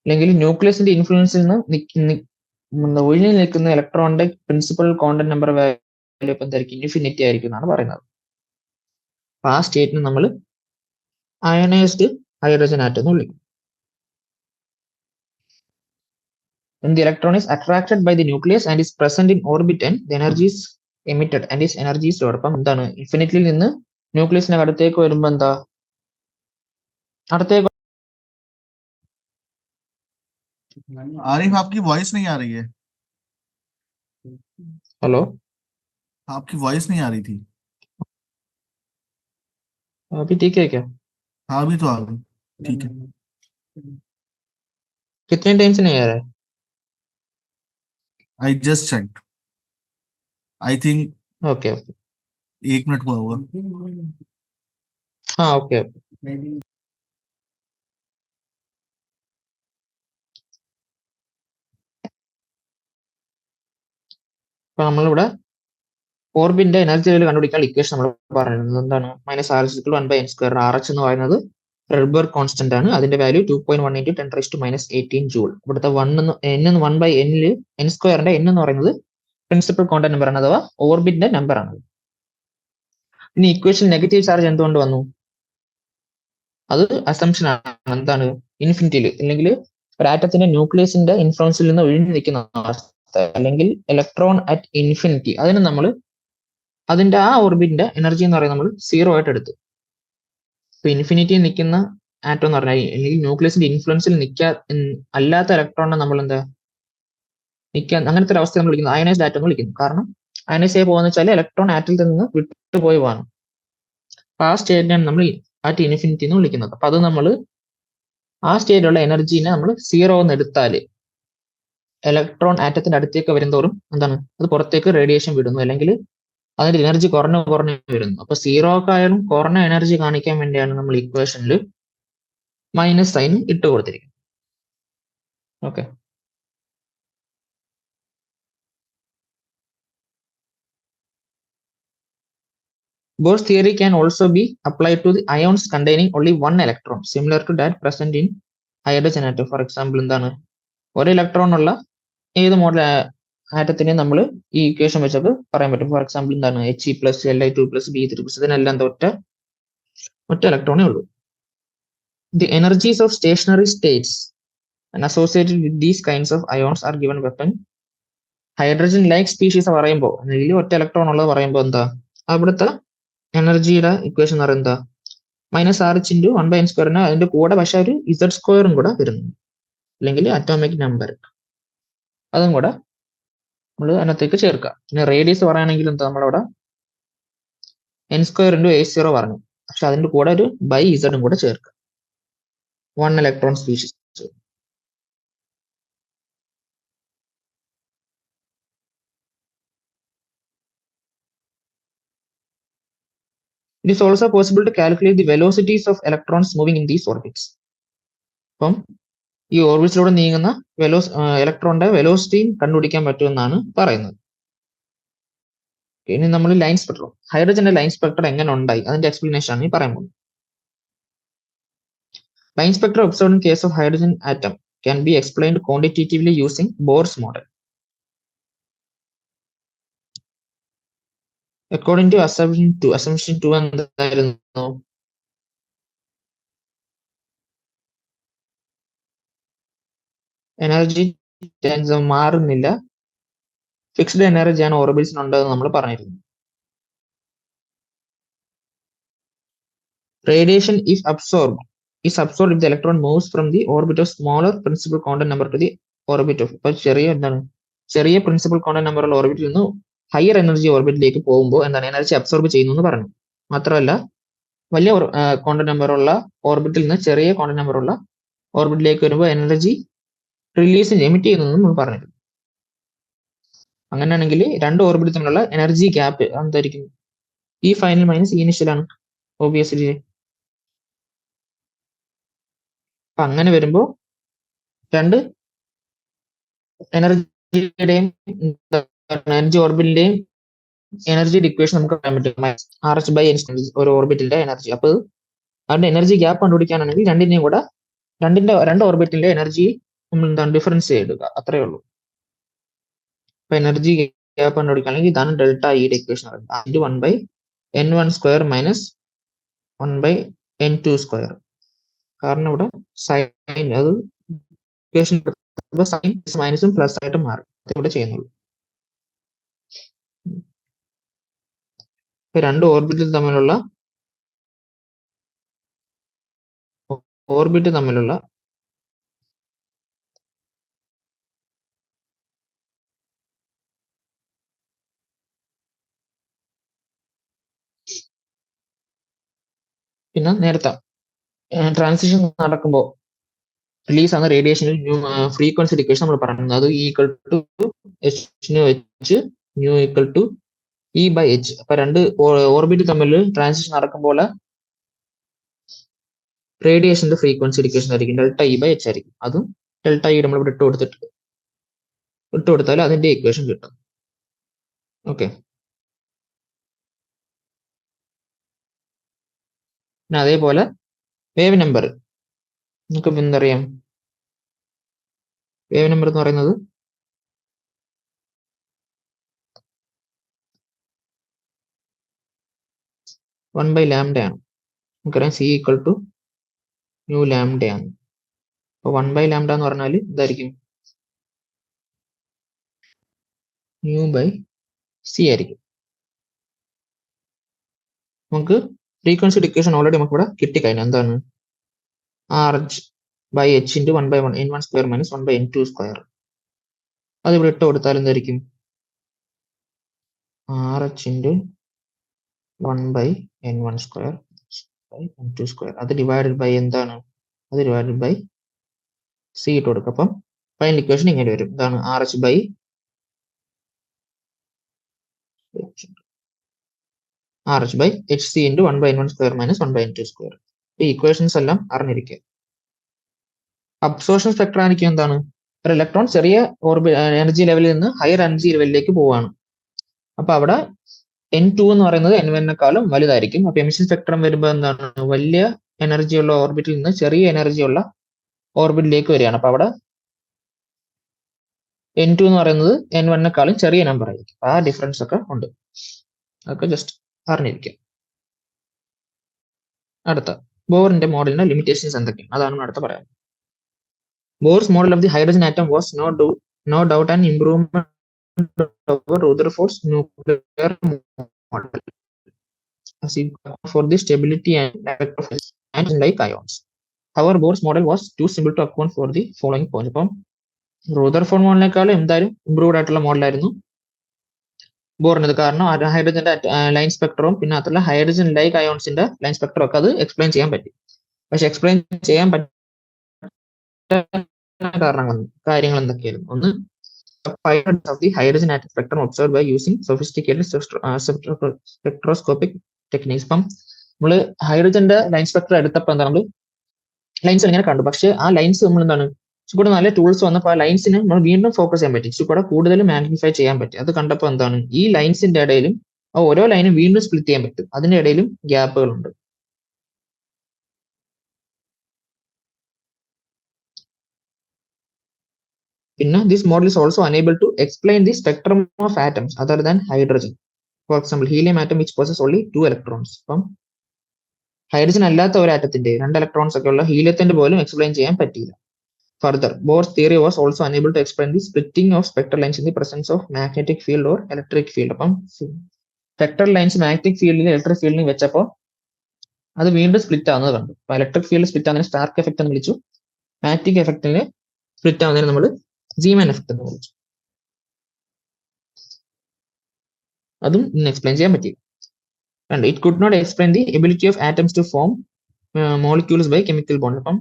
അല്ലെങ്കിൽ ന്യൂക്ലിയസിന്റെ ഇൻഫ്ലുവൻസിൽ നിന്ന് ഒഴിഞ്ഞു നിൽക്കുന്ന ഇലക്ട്രോണിന്റെ പ്രിൻസിപ്പൽ ക്വാണ്ടം നമ്പർ വാല്യൂ ഇപ്പം എന്തായിരിക്കും? ഇൻഫിനിറ്റി ആയിരിക്കും എന്നാണ് പറയുന്നത്. അപ്പൊ ആ സ്റ്റേറ്റിന് നമ്മൾ അയണൈസ്ഡ് ഹൈഡ്രജൻ ആറ്റം എന്ന് വിളിക്കും. When the electron is attracted by the nucleus and is present in orbit n, the energy is emitted and its energy is stored. അപ്പം എന്താണ്? ഇൻഫിനിറ്റിയിൽ നിന്ന് ന്യൂക്ലിയസിന്റെ അടുത്തേക്ക് വരുമ്പോ എന്താ? അടുത്തേക്ക് आरिफ आपकी वॉइस नहीं आ रही है। हेलो, आपकी वॉइस नहीं आ रही थी। अभी ठीक है क्या? हाँ अभी तो आ गई, ठीक है। कितने टाइम से नहीं आ रहा है? I just check, I think okay okay, 1 minute हुआ होगा। हाँ ओके ओके. അപ്പൊ നമ്മളിവിടെ ഓർബിന്റെ എനർജി ലെവൽ കണ്ടുപിടിക്കാൻ ഇക്വേഷൻ നമ്മൾ പറയുന്നത് എന്താണ്? Minus R is one by N square. R H എന്ന് പറയുന്നത് റെഡ്ബർഗ് കോൺസ്റ്റന്റ് ആണ്. അതിന്റെ വാല്യൂ 2.1 into 10⁻⁻18 ജൂൾ. ഇവിടുത്തെ n വൺ ബൈ എന്നില് എൻ സ്ക്വയറിന്റെ n എന്ന് പറയുന്നത് പ്രിൻസിപ്പൽ ക്വാണ്ടം നമ്പർ ആണ്, അഥവാ ഓർബിറ്റിന്റെ നമ്പർ ആണ്. ഇനി ഇക്വേഷൻ നെഗറ്റീവ് ചാർജ് എന്തുകൊണ്ട് വന്നു? അത് അസംഷൻ ആണ്. എന്താണ്? ഇൻഫിനിറ്റിയിൽ അല്ലെങ്കിൽ ഒരു ആറ്റത്തിന്റെ ന്യൂക്ലിയസിന്റെ ഇൻഫ്ലുവൻസിൽ നിന്ന് ഒഴിഞ്ഞു നിൽക്കുന്ന അവസ്ഥ, അല്ലെങ്കിൽ ഇലക്ട്രോൺ അറ്റ് ഇൻഫിനിറ്റി, അതിന് നമ്മൾ അതിന്റെ ആ ഓർബിറ്റിന്റെ എനർജി എന്ന് പറയുന്നത് നമ്മൾ 0 ആയിട്ട് എടുത്തു. ഇപ്പൊ ഇൻഫിനിറ്റിയിൽ നിൽക്കുന്ന ആറ്റം എന്ന് പറഞ്ഞാൽ, അല്ലെങ്കിൽ ന്യൂക്ലിയസിന്റെ ഇൻഫ്ലുവൻസിൽ അല്ലാത്ത ഇലക്ട്രോണിനെ നമ്മൾ എന്താ അങ്ങനത്തെ ഒരു അവസ്ഥ നമ്മൾ വിളിക്കുന്നത് അയനൈസ്ഡ് ആറ്റം എന്ന് വിളിക്കുന്നു. കാരണം അയനൈസ് ആയി പോകുന്ന വെച്ചാൽ ഇലക്ട്രോൺ ആറ്റിൽ നിന്ന് വിട്ടുപോയി പോകാണ്. അപ്പൊ ആ സ്റ്റേറ്റിനാണ് നമ്മൾ ആറ്റ് ഇൻഫിനിറ്റി എന്ന് വിളിക്കുന്നത്. അപ്പൊ അത് നമ്മൾ ആ സ്റ്റേറ്റിലുള്ള എനർജീനെ നമ്മൾ 0 എന്ന് എടുത്താല് ഇലക്ട്രോൺ ആറ്റത്തിന്റെ അടുത്തേക്ക് വരുന്തോറും എന്താണ്, അത് പുറത്തേക്ക് റേഡിയേഷൻ വിടുന്നു, അല്ലെങ്കിൽ അതിന്റെ എനർജി കുറഞ്ഞു വരുന്നു. അപ്പൊ 0 ആയാലും കുറഞ്ഞ എനർജി കാണിക്കാൻ വേണ്ടിയാണ് നമ്മൾ ഇക്വേഷനിൽ മൈനസ് സൈൻ ഇട്ട് കൊടുത്തിരിക്കുന്നത്. Okay. Bohr's theory can also be applied to the ions containing only one electron, similar to that present in hydrogen atom. For example, എന്താണ്, ഒരു ഇലക്ട്രോൺ ഉള്ള ഏത് മോഡൽ ആറ്റത്തിനെ നമ്മൾ ഈ ഇക്വേഷൻ വെച്ചത് പറയാൻ പറ്റും. ഫോർ എക്സാമ്പിൾ എന്താണ്, He+, Li2+, B3+, ഇതിനെല്ലാം ഒറ്റ ഇലക്ട്രോണേ ഉള്ളൂ. The energies of stationary states and associated with these kinds of ions are given when hydrogen like species പറയുമ്പോൾ, അല്ലെങ്കിൽ ഒറ്റ ഇലക്ട്രോൺ ഉള്ളത് പറയുമ്പോൾ എന്താ, അവിടുത്തെ എനർജിയുടെ ഇക്വേഷൻ എന്ന് പറയുന്നത് എന്താ, minus R H into one by N സ്ക്വയറിന് അതിന്റെ കൂടെ പക്ഷെ ഒരു ഇസഡ് സ്ക്വയറും കൂടെ വരുന്നു, അല്ലെങ്കിൽ അറ്റോമിക് നമ്പർ, അതും കൂടെ നമ്മൾ അതിനകത്തേക്ക് ചേർക്കുക. പിന്നെ റേഡിയസ് പറയുകയാണെങ്കിൽ എന്താ, നമ്മളവിടെ എൻ സ്ക്വയർ ഇൻറ്റു A0 പറഞ്ഞു, പക്ഷെ അതിന്റെ കൂടെ ഒരു ബൈ ഇസഡും കൂടെ ചേർക്കുക. 1 electron species. It is also possible to calculate the velocities of electrons moving in these orbits. അപ്പം ഈ ഓർബിറ്റ്സിലൂടെ നീങ്ങുന്ന ഇലക്ട്രോണിന്റെ വെലോസിറ്റിയും കണ്ടുപിടിക്കാൻ പറ്റുമെന്നാണ് പറയുന്നത്. ഇനി നമ്മൾ ലൈൻ സ്പെക്ട്രം, ഹൈഡ്രജന്റെ ലൈൻ സ്പെക്ട്രം എങ്ങനെ ഉണ്ടായി അതിന്റെ എക്സ്പ്ലനേഷൻ ആണ് ഈ പറയാൻ പോകുന്നത്. Line spectra observed in case of hydrogen atom can be explained quantitatively using Bohr's model. According to assumption 2 എന്തായിരുന്നു, എനർജി മാറുന്നില്ല, ഫിക്സ്ഡ് എനർജിയാണ് ഓർബിറ്റ്സിനുണ്ടെന്ന് നമ്മൾ പറഞ്ഞിരുന്നു. Radiation is absorbed if the electron moves from the orbit of smaller principal quantum number to the orbit of, ഇപ്പൊ ചെറിയ principal quantum നമ്പറുള്ള ഓർബിറ്റിൽ നിന്ന് higher energy ഓർബിറ്റിലേക്ക് പോകുമ്പോൾ എന്താണ്, എനർജി അബ്സോർബ് ചെയ്യുന്നു എന്ന് പറഞ്ഞു. മാത്രമല്ല വലിയ ക്വാണ്ടം നമ്പറുള്ള ഓർബിറ്റിൽ നിന്ന് ചെറിയ ക്വാണ്ടം നമ്പറുള്ള ഓർബിറ്റിലേക്ക് വരുമ്പോൾ എനർജി എമിറ്റ് ചെയ്യുന്നു നമ്മൾ പറഞ്ഞിരുന്നു. അങ്ങനെയാണെങ്കിൽ രണ്ട് ഓർബിറ്റ് തമ്മിലുള്ള എനർജി ഗ്യാപ്പ് എന്തായിരിക്കും, ഈ ഫൈനൽ മൈനസ് ഈ ഇനിഷ്യൽ ആണ് ഓബിയസ്ലി. അപ്പൊ അങ്ങനെ വരുമ്പോ രണ്ട് എനർജിയുടെയും എനർജി ഓർബിറ്റിന്റെയും എനർജി ഇക്വേഷൻ നമുക്ക് പറയാൻ പറ്റും, ആർ എച്ച് ബൈ എൻ ഒരു ഓർബിറ്റിന്റെ എനർജി. അപ്പൊ അതിന്റെ എനർജി ഗ്യാപ്പ് കണ്ടുപിടിക്കാനാണെങ്കിൽ രണ്ട് ഓർബിറ്റിന്റെ എനർജി നമ്മൾ എന്താണ് ഡിഫറൻസ് ചെയ്യുക, അത്രേ ഉള്ളൂ. അപ്പൊ എനർജി ഗ്യാപ്പ് കണ്ടുപിടിക്കുകയാണെങ്കിൽ ഇതാണ് ഡെൽറ്റ ഇയുടെ ഇക്വേഷൻ, 1/n1² മൈനസ് 1/n2². കാരണം ഇവിടെ സൈൻ അത് ഇക്വേഷൻ സൈൻ മൈനസും പ്ലസ് ആയിട്ട് മാറും, ഇവിടെ ചെയ്യുന്നുള്ളൂ. രണ്ട് ഓർബിറ്റ് തമ്മിലുള്ള പിന്നെ നേരത്തെ ട്രാൻസിഷൻ നടക്കുമ്പോൾ റിലീസ് ആകുന്ന റേഡിയേഷനിൽ ഫ്രീക്വൻസി ഡിക്കേഷൻ നമ്മൾ പറയുന്നത് അത് ഈക്വൽ ടു എച്ച് വെച്ച് nu equal to E by H. അപ്പൊ രണ്ട് ഓർബിറ്റ് തമ്മിൽ ട്രാൻസിഷൻ നടക്കുമ്പോൾ റേഡിയേഷന്റെ ഫ്രീക്വൻസി ഡിക്കേഷൻ ആയിരിക്കും ഡെൽറ്റ ഇ ബൈ എച്ച് ആയിരിക്കും. അതും ഡെൽറ്റ ഇ നമ്മൾ ഇവിടെ ഇട്ട് കൊടുത്താൽ അതിന്റെ ഇക്വേഷൻ കിട്ടും. ഓക്കെ, പിന്നെ അതേപോലെ വേവ് നമ്പർ നമുക്ക് എന്തറിയാം, വേവ് നമ്പർ എന്ന് പറയുന്നത് വൺ ബൈ ലാംഡ ആണ്. നമുക്കറിയാം C equal to nu lambda ആണ്. അപ്പൊ വൺ ബൈ ലാംഡ എന്ന് പറഞ്ഞാൽ ഇതായിരിക്കും ന്യൂ ബൈ സി ആയിരിക്കും. നമുക്ക് ഫ്രീക്വൻസി ഡിക്കേഷൻ ഓൾറെഡി നമുക്ക് ഇവിടെ കിട്ടിക്കഴിഞ്ഞു. എന്താണ് R H by H into one by one N one square minus one by N two square. അത് ഇവിടെ ഇട്ട് കൊടുത്താൽ എന്തായിരിക്കും R H into one by N one square by N two square. അത് ഡിവൈഡഡ് ബൈ എന്താണ്, അത് divided by C ഇട്ട് കൊടുക്കും. അപ്പം ഫൈനൽ ഇക്വേഷൻ ഇങ്ങനെ വരും. ഇതാണ് R H by H C into one by N one square minus one by N two square. ഈ ഇക്വേഷൻസ് എല്ലാം അറിഞ്ഞിരിക്കുക. അബ്സോർഷൻ സ്പെക്ട്രാനിക്ക് എന്താണ്, ഒരു ഇലക്ട്രോൺ ചെറിയ എനർജി ലെവലിൽ നിന്ന് ഹയർ എനർജി ലെവലിലേക്ക് പോവാണ്. അപ്പൊ അവിടെ N2 എന്ന് പറയുന്നത് N1-നെക്കാളും വലുതായിരിക്കും. അപ്പൊ എമിഷൻ സ്പെക്ട്രം വരുമ്പോൾ എന്താണ്, വലിയ എനർജി ഉള്ള ഓർബിറ്റിൽ നിന്ന് ചെറിയ എനർജി ഉള്ള ഓർബിറ്റിലേക്ക് വരികയാണ്. അപ്പൊ അവിടെ N2 എന്ന് പറയുന്നത് N1-നെക്കാളും ചെറിയ നമ്പർ ആയിരിക്കും. ആ ഡിഫറൻസ് ഒക്കെ ഉണ്ട്, അതൊക്കെ ജസ്റ്റ് അറിഞ്ഞിരിക്കുക. അടുത്ത ബോറിന്റെ മോഡലിന്റെ ലിമിറ്റേഷൻസ് എന്തൊക്കെയാണ്, അതാണ് അടുത്ത പറയാം. Bohr's model of the hydrogen atom was no doubt an improvement over Rutherford's nuclear model for the stability and effect of hydrogen-like ions. However, Bohr's model was too simple to account for the following points. അപ്പം Rutherford മോഡലിനേക്കാളും എന്തായാലും improved ആയിട്ടുള്ള മോഡലായിരുന്നു ബോറിനത്. കാരണം ഹൈഡ്രജന്റെ line സ്പെക്ട്രവും പിന്നെ അതുള്ള hydrogen like അയോൺസിന്റെ line spectrum ഒക്കെ അത് explain ചെയ്യാൻ പറ്റി. പക്ഷെ എക്സ്പ്ലെയിൻ ചെയ്യാൻ കാര്യങ്ങൾ എന്തൊക്കെയായിരുന്നു, ഒന്ന് of the hydrogen atom spectrum observed by using sophisticated spectroscopic techniques. ഇപ്പം നമ്മള് ഹൈഡ്രജന്റെ ലൈൻ സ്പെക്ട്രം എടുത്തപ്പോൾ എന്താ നമ്മൾ ലൈൻസ് ഇങ്ങനെ കണ്ടു, പക്ഷെ ആ ലൈൻസ് നമ്മൾ എന്താണ് കൂടെ നല്ല ടൂൾസ് വന്നപ്പോൾ ആ ലൈൻസിന് നമ്മൾ വീണ്ടും ഫോക്കസ് ചെയ്യാൻ പറ്റി, കൂടെ കൂടുതൽ മാഗ്നിഫൈ ചെയ്യാൻ പറ്റി. അത് കണ്ടപ്പോൾ എന്താണ് ഈ ലൈൻസിന്റെ ഇടയിലും ഓരോ ലൈനും വീണ്ടും സ്പ്ലിറ്റ് ചെയ്യാൻ പറ്റും, അതിന്റെ ഇടയിലും ഗ്യാപ്പുകളുണ്ട്. പിന്നെ this model is also unable to explain the spectrum of atoms other than hydrogen. For example, helium atom which possesses only 2 electrons. അപ്പം ഹൈഡ്രജൻ അല്ലാത്ത ഒരു ആറ്റത്തിന്റെ 2 ഇലക്ട്രോൺസ് ഒക്കെ ഉള്ള ഹീലിയത്തിന്റെ പോലും എക്സ്പ്ലെയിൻ ചെയ്യാൻ പറ്റിയില്ല. Further, Bohr's theory was also unable to explain the splitting of spectral lines in the presence of magnetic field or electric field. അപ്പം spectral lines magnetic ഫീൽഡിലും ഇലക്ട്രിക് ഫീൽഡിലും വെച്ചപ്പോൾ അത് വീണ്ടും സ്പ്ലിറ്റ് ആവുന്നത് കണ്ടു. അപ്പൊ ഇലക്ട്രിക് ഫീൽഡ് സ്പ്ലിറ്റ് ആവുന്നതിന് സ്റ്റാർക്ക് എഫക്ട് എന്ന് വിളിച്ചു, മാഗ്നറ്റിക് എഫക്റ്റിന് സ്പ്ലിറ്റ് ആവുന്നതിന് നമ്മൾ ജീമൻ എഫക്ട് എന്ന് വിളിച്ചു. അതും ഇന്ന് എക്സ്പ്ലെയിൻ ചെയ്യാൻ പറ്റി. And it could not explain the ability of atoms to form molecules by chemical bond. അപ്പം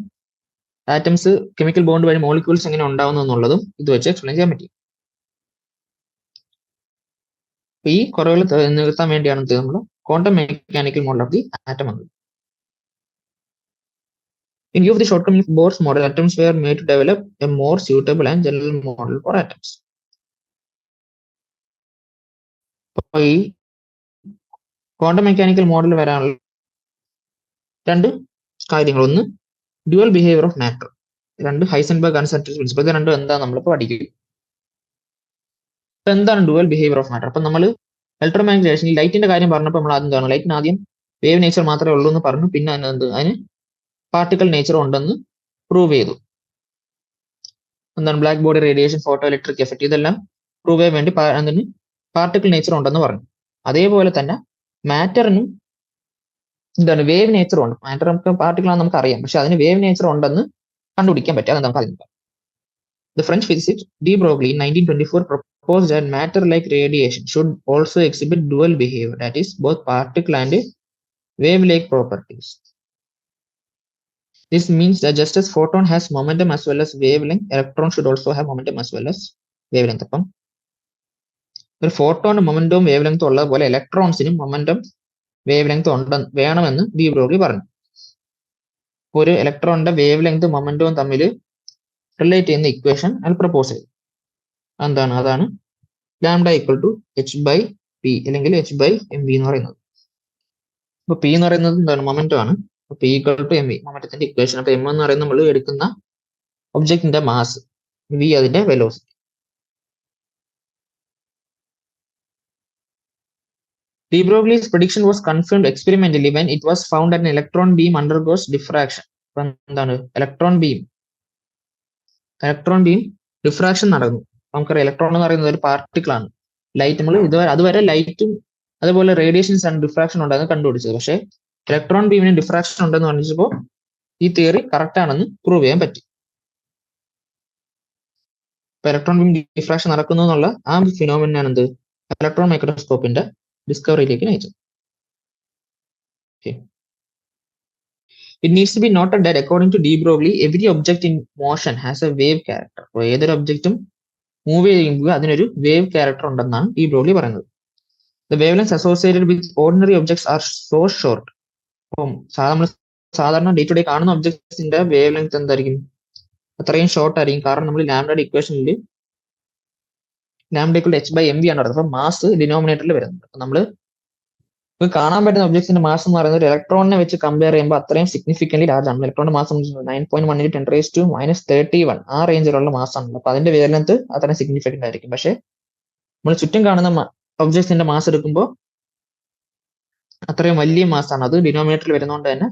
ആറ്റംസ് കെമിക്കൽ ബോണ്ട് വഴി മോളിക്യൂൾസ് എങ്ങനെ ഉണ്ടാവുന്നു എന്നുള്ളതും ഇത് വെച്ച് എക്സ്പ്ലെയിൻ ചെയ്യാൻ പറ്റി. അപ്പൊ ഈ കുറവുകൾ നിർത്താൻ വേണ്ടിയാണ് നമ്മൾ quantum mechanical model of the atom വന്നത്. In view of the shortcoming of Bohr's model, attempts were made to develop a more suitable and general model for atoms. അപ്പോൾ ഈ ക്വാണ്ടം മെക്കാനിക്കൽ മോഡൽ വരാനുള്ള രണ്ട് കാര്യങ്ങൾ, ഒന്ന് ഡ്യുവൽ ബിഹേവിയർ ഓഫ് മാറ്റർ, രണ്ട് Heisenberg uncertainty principle. ഇത് രണ്ടും എന്താ നമ്മളിപ്പോൾ പഠിക്കും. ഇപ്പൊ എന്താണ് ഡ്യുവൽ ബിഹേവിയർ ഓഫ് മാറ്റർ? അപ്പൊ നമ്മൾ ഇലക്ട്രോമാഗ്നറ്റിക് റേഡിയേഷൻ ലൈറ്റിന്റെ കാര്യം പറഞ്ഞപ്പോൾ നമ്മൾ എന്താണ് ലൈറ്റിന് ആദ്യം വേവ് നേച്ചർ മാത്രമേ ഉള്ളൂ എന്ന് പറഞ്ഞു, പിന്നെ അതിന് പാർട്ടിക്കൽ നേച്ചർ ഉണ്ടെന്ന് പ്രൂവ് ചെയ്തു. എന്താണ് black body radiation, photo electric effect, ഇതെല്ലാം പ്രൂവ് ചെയ്യാൻ വേണ്ടി അതിന് പാർട്ടിക്കൽ നേച്ചർ ഉണ്ടെന്ന് പറഞ്ഞു. അതേപോലെ തന്നെ മാറ്ററിനും എന്താണ് വേവ് നേച്ചർ ഉണ്ട്. മാറ്റർ നമുക്ക് പാർട്ടിക്കിൾ ആണെന്ന് നമുക്ക് അറിയാം, പക്ഷെ അതിന് വേവ് നേച്ചർ ഉണ്ടെന്ന് കണ്ടുപിടിക്കാൻ പറ്റും. അത് നമുക്ക് അറിയാം. The French physicist de Broglie in 1924 proposed that matter-like radiation should also exhibit dual behavior, that is, both particle and wave-like properties. This means that just as photon has momentum as well as wavelength, electron should also have momentum as well as wavelength. അപ്പം ഒരു ഫോട്ടോന്റെ മൊമെന്റവും wave ലെങ്ത്തും ഉള്ളത് പോലെ ഇലക്ട്രോൺസിനും momentum wave length വേണമെന്ന് D Broglie പറഞ്ഞു. ഒരു ഇലക്ട്രോണിന്റെ wave length മൊമെന്റവും തമ്മിൽ റിലേറ്റ് ചെയ്യുന്ന ഇക്വേഷൻ അയാൾ പ്രപ്പോസ് ചെയ്തു. എന്താണ്? അതാണ് lambda equal to H by P അല്ലെങ്കിൽ എച്ച് ബൈ എം വി എന്ന് പറയുന്നത്. അപ്പൊ പി എന്ന് പറയുന്നത് എന്താണ്? മൊമെന്റം ആണ്. അപ്പൊ P equal to M V മൊമെന്റത്തിന്റെ equation. അപ്പൊ എം എന്ന് പറയുന്നത് നമ്മൾ എടുക്കുന്ന ഒബ്ജക്റ്റിന്റെ മാസ്, വി അതിന്റെ velocity. De Broglie's prediction was confirmed experimentally when it was found that an electron beam undergoes diffraction. എന്താണ്? ഇലക്ട്രോൺ ബീം ഡിഫ്രാക്ഷൻ നടന്നു. നമുക്കറിയാം ഇലക്ട്രോൺ എന്ന് പറയുന്നത് ഒരു പാർട്ടിക്കിൾ ആണ്. ലൈറ്റ് നമ്മൾ അതുവരെ ലൈറ്റും അതുപോലെ റേഡിയേഷൻസ് ആണ് ഡിഫ്രാക്ഷൻ ഉണ്ടെന്ന് കണ്ടുപിടിച്ചത്. പക്ഷേ ഇലക്ട്രോൺ ബീമിന് ഡിഫ്രാക്ഷൻ ഉണ്ടെന്ന് പറഞ്ഞപ്പോൾ ഈ തിയറി കറക്റ്റ് ആണെന്ന് പ്രൂവ് ചെയ്യാൻ പറ്റി. ഇപ്പൊ ഇലക്ട്രോൺ ബീം ഡിഫ്രാക്ഷൻ നടക്കുന്നു എന്നുള്ള ആ ഫിനോമിനാണ് എന്ത്? ഇലക്ട്രോൺ മൈക്രോസ്കോപ്പിന്റെ ഡിസ്കവറിയിലേക്ക് നയിച്ചത്. It needs to be noted that according to de Broglie, every object in motion has a wave character. അപ്പോൾ ഏതൊരു ഒബ്ജക്റ്റും മൂവ് ചെയ്യുമ്പോൾ അതിനൊരു വേവ് ക്യാരക്ടർ ഉണ്ടെന്നാണ് ഡി ബ്രോഗ്ലി പറയുന്നത്. The wavelengths associated with ordinary objects are so short. അപ്പം നമ്മൾ സാധാരണ day to day കാണുന്ന ഒബ്ജക്ട്സിന്റെ വേവ് ലെങ്ത് എന്തായിരിക്കും? അത്രയും ഷോർട്ട് ആയിരിക്കും. കാരണം നമ്മൾ ലാംഡയുടെ ഇക്വേഷനിൽ lambda equal H by M V ആണ് പറയുന്നത്. അപ്പൊ മാസ് ഡിനോമിനേറ്ററിൽ വരുന്നത്. അപ്പൊ നമ്മൾ കാണാൻ പറ്റുന്ന ഒബ്ജക്ട്സിന്റെ മാസ് എന്ന് പറയുന്നത് ഒരു ഇലക്ട്രോണിനെ വെച്ച് കമ്പയർ ചെയ്യുമ്പോൾ അത്രയും സിഗ്നിഫിക്കൻലി ലാർജ് ആണ്. ഇലക്ട്രോണിന്റെ മാസ് 9.1 × 10⁻³ ആ റേഞ്ചിലുള്ള മാസ് ആണ്. അപ്പൊ അതിന്റെ വേവ് ലെങ്ത് അത്രയും സിഗ്നിഫിക്കന്റ് ആയിരിക്കും. പക്ഷെ നമ്മൾ ചുറ്റും കാണുന്ന ഒബ്ജക്ട്സിന്റെ മാസ് എടുക്കുമ്പോൾ അത്രയും വലിയ മാസ് ആണ്. അത് ഡിനോമിനേറ്ററിൽ വരുന്നതുകൊണ്ട് തന്നെ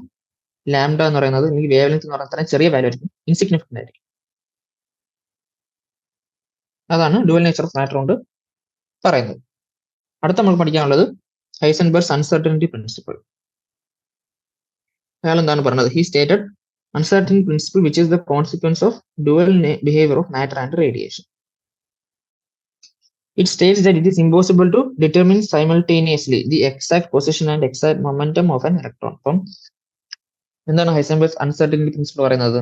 ലാംഡ എന്ന് പറയുന്നത് ഈ വേവ് ലെങ്ത് എന്ന് പറയുന്നത് അത്രയും ചെറിയ വാല്യൂ ആയിരിക്കും, ഇൻസിഗ്നിഫിക്കന്റ് ആയിരിക്കും. അതാണ് ഡുവൽ നേച്ചർ ഓഫ് മാറ്റർ കൊണ്ട് പറയുന്നത്. അടുത്ത നമ്മൾ പഠിക്കാനുള്ളത് ഹൈസൻബർഗ്സ് അൺസർട്ടനിറ്റി പ്രിൻസിപ്പിൾ. അയാൾ എന്താണ് പറഞ്ഞത്? He stated uncertainty principle which is the consequence of dual behaviour of matter and radiation. It states that it is impossible to determine simultaneously the exact position and exact momentum of an electron. അപ്പം എന്താണ് Heisenberg's uncertainty principle പറയുന്നത്?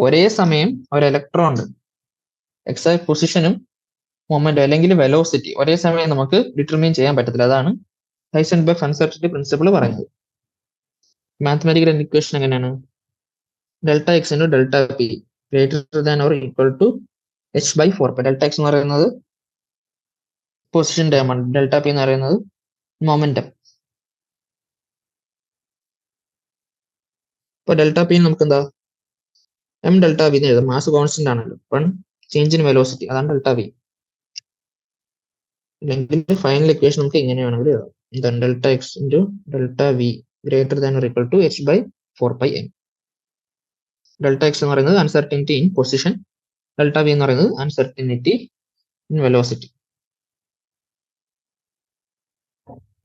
ഒരേ സമയം ഒരു ഇലക്ട്രോണിന്റെ exact പൊസിഷനും മൊമെന്റോ അല്ലെങ്കിൽ വെലോസിറ്റി ഒരേ സമയം നമുക്ക് ഡിറ്റർമിൻ ചെയ്യാൻ പറ്റത്തില്ല. അതാണ് ഹൈസൻബർഗ്സ് അൺസർട്ടനിറ്റി പ്രിൻസിപ്പിൾ പറയുന്നത്. മാത്തമാറ്റിക്കൽ ഇക്വേഷൻ എങ്ങനെയാണ്? Delta X into delta P greater than or equal to H by 4. Delta X എന്ന് പറയുന്നത് പൊസിഷൻ ടേം ആണ്. ഡെൽറ്റ പി എന്ന് പറയുന്നത് മൊമെന്റം. ഇപ്പൊ ഡെൽറ്റ പി നമുക്ക് എന്താ? എം ഡെൽറ്റ വി എന്ന് എഴുതാം. മാസ് കോൺസ്റ്റന്റ് ആണല്ലോ. അപ്പം ചേഞ്ച് ഇൻ വെലോസിറ്റി അതാണ് ഡെൽറ്റ വി. അല്ലെങ്കിൽ ഫൈനൽ ഇക്വേഷൻ നമുക്ക് ഇങ്ങനെ വേണമെങ്കിൽ എഴുതാം. എന്താണ്? Delta X into delta V greater than or equal to H by 4πm. Delta X എന്ന് പറയുന്നത് uncertainty in position, delta V എന്ന് പറയുന്നത് uncertainty in velocity.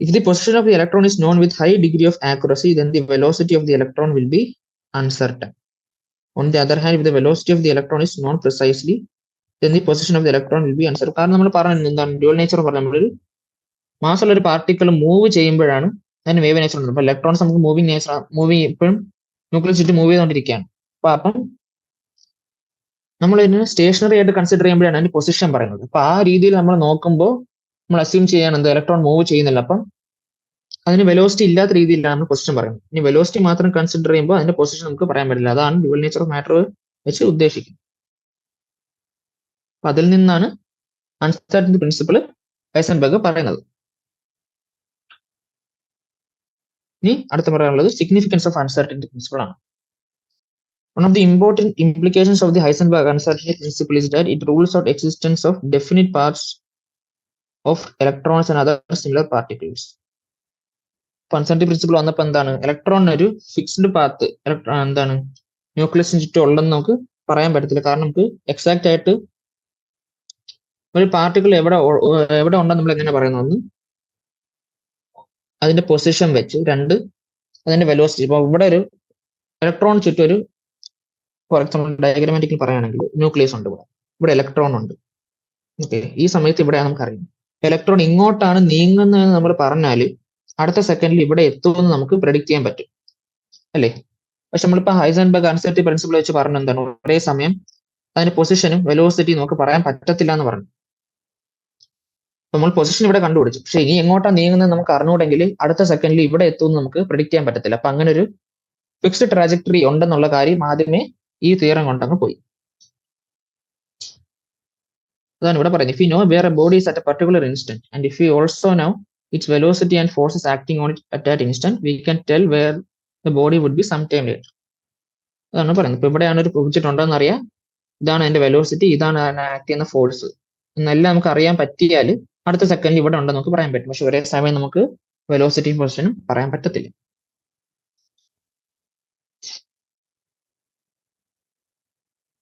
If the position of the electron is known with high degree of accuracy, then the velocity of the electron will be uncertain. On the other hand, if the velocity of the electron is known precisely, then the position of the electron will be uncertain. കാരണം നമ്മൾ പറഞ്ഞത് എന്താണ്? Dual nature പറഞ്ഞ നമ്മളൊരു മാസുള്ള ഒരു particle move ചെയ്യുമ്പോഴാണ് അതിന് wave nature ഉണ്ട്. അപ്പൊ ഇലക്ട്രോൺസ് നമുക്ക് മൂവിങ് ഇപ്പോഴും ന്യൂക്ലിയസ് ചുറ്റും മൂവ് ചെയ്തുകൊണ്ടിരിക്കുകയാണ്. അപ്പം നമ്മൾ ഇതിന് സ്റ്റേഷനറി ആയിട്ട് കൺസിഡർ ചെയ്യുമ്പോഴാണ് അതിന്റെ പൊസിഷൻ പറയുന്നത്. അപ്പൊ ആ രീതിയിൽ നമ്മൾ നോക്കുമ്പോൾ നമ്മൾ അസ്യൂം ചെയ്യാണ് എന്ത്? ഇലക്ട്രോൺ മൂവ് ചെയ്യുന്നില്ല. അപ്പം അതിന് വെലോസിറ്റി ഇല്ലാത്ത രീതിയിലാണ് നമ്മൾ പൊസിഷൻ പറയുന്നത്. ഇനി വെലോസിറ്റി മാത്രം കൺസിഡർ ചെയ്യുമ്പോൾ അതിന്റെ പൊസിഷൻ നമുക്ക് പറയാൻ പറ്റില്ല. അതാണ് ഡ്യുവൽ നേച്ചർ ഓഫ് മാറ്റർ വെച്ച് ഉദ്ദേശിക്കുന്നത്. അപ്പൊ അതിൽ നിന്നാണ് അൺസർട്ടനിറ്റി പ്രിൻസിപ്പിൾ ഹൈസൻബർഗ് പറയുന്നത്. ഇനി അടുത്ത പറയാനുള്ളത് സിഗ്നിഫിക്കൻസ് ഓഫ് അൺസർട്ടനിറ്റി പ്രിൻസിപ്പിൾ ആണ്. One of the important implications of the Heisenberg uncertainty principle is that it rules out existence of definite paths of electrons and other similar particles. Uncertainty principle വന്നപ്പോൾ എന്താണ്? ഇലക്ട്രോണിന് ഒരു fixed path എന്താണ് ന്യൂക്ലിയസിന് ചുറ്റും ഉള്ളതെന്ന് നമുക്ക് പറയാൻ പറ്റത്തില്ല. കാരണം നമുക്ക് എക്സാക്ട് ആയിട്ട് ഒരു പാർട്ടിക്കിൾ എവിടെ ഉണ്ടെന്ന് നമ്മൾ എങ്ങനെ പറയുന്നു? ഒന്ന് അതിന്റെ പൊസിഷൻ വെച്ച്, രണ്ട് അതിന്റെ വെലോസിറ്റി. ഇപ്പൊ ഇവിടെ ഒരു ഇലക്ട്രോൺ ചുറ്റും ഒരു ഫോർ എക്സാമ്പിൾ ഡയഗ്രമാറ്റിക്കൽ പറയുകയാണെങ്കിൽ ന്യൂക്ലിയസ് ഉണ്ട്, ഇവിടെ ഇലക്ട്രോൺ ഉണ്ട്. ഓക്കെ, ഈ സമയത്ത് ഇവിടെ നമുക്കറിയാം ഇലക്ട്രോൺ ഇങ്ങോട്ടാണ് നീങ്ങുന്നതെന്ന് നമ്മൾ പറഞ്ഞാൽ അടുത്ത സെക്കൻഡിൽ ഇവിടെ എത്തുമെന്ന് നമുക്ക് പ്രെഡിക്റ്റ് ചെയ്യാൻ പറ്റും അല്ലേ? പക്ഷെ നമ്മളിപ്പോ ഹൈസൻബർഗ് അൺസർട്ടി പ്രിൻസിപ്പിൾ വെച്ച് പറഞ്ഞ എന്താണ് ഒരേ സമയം അതിന്റെ പൊസിഷനും വെലോസിറ്റിയും നമുക്ക് പറയാൻ പറ്റത്തില്ല എന്ന് പറഞ്ഞു. നമ്മൾ പൊസിഷൻ ഇവിടെ കണ്ടുപിടിച്ചു, പക്ഷെ ഇനി എങ്ങോട്ടാ നീങ്ങുന്നത് നമുക്ക് അറിഞ്ഞൂടെങ്കിൽ അടുത്ത സെക്കൻഡിൽ ഇവിടെ എത്തുമെന്ന് നമുക്ക് പ്രിഡിക്റ്റ് ചെയ്യാൻ പറ്റത്തില്ല. അപ്പൊ അങ്ങനെ ഒരു ഫിക്സ്ഡ് ട്രാജക്ടറി ഉണ്ടെന്നുള്ള കാര്യം ആദ്യമേ ഈ തിയറം കൊണ്ടങ്ങ് പോയി. അതാണ് ഇവിടെ പറയുന്നത്. If you know where a body is at a particular instant and if you also know its velocity and forces acting on it at that instant we can tell where the body would be some time later. അതാണ് പറയുന്നത്. ഇപ്പൊ ഇവിടെയാണ് ഒരു object ഉണ്ടോന്ന് അറിയാം, ഇതാണ് അതിന്റെ velocity, ഇതാണ് ആക്ട് ചെയ്യുന്ന ഫോഴ്സ് എന്നെല്ലാം നമുക്ക് അറിയാൻ പറ്റിയാൽ അടുത്ത സെക്കൻഡിൽ ഇവിടെ ഉണ്ടെന്ന് നമുക്ക് പറയാൻ പറ്റും. പക്ഷെ ഒരേ സമയം നമുക്ക് വെലോസിറ്റിയും പൊസിഷനും പറയാൻ പറ്റത്തില്ല.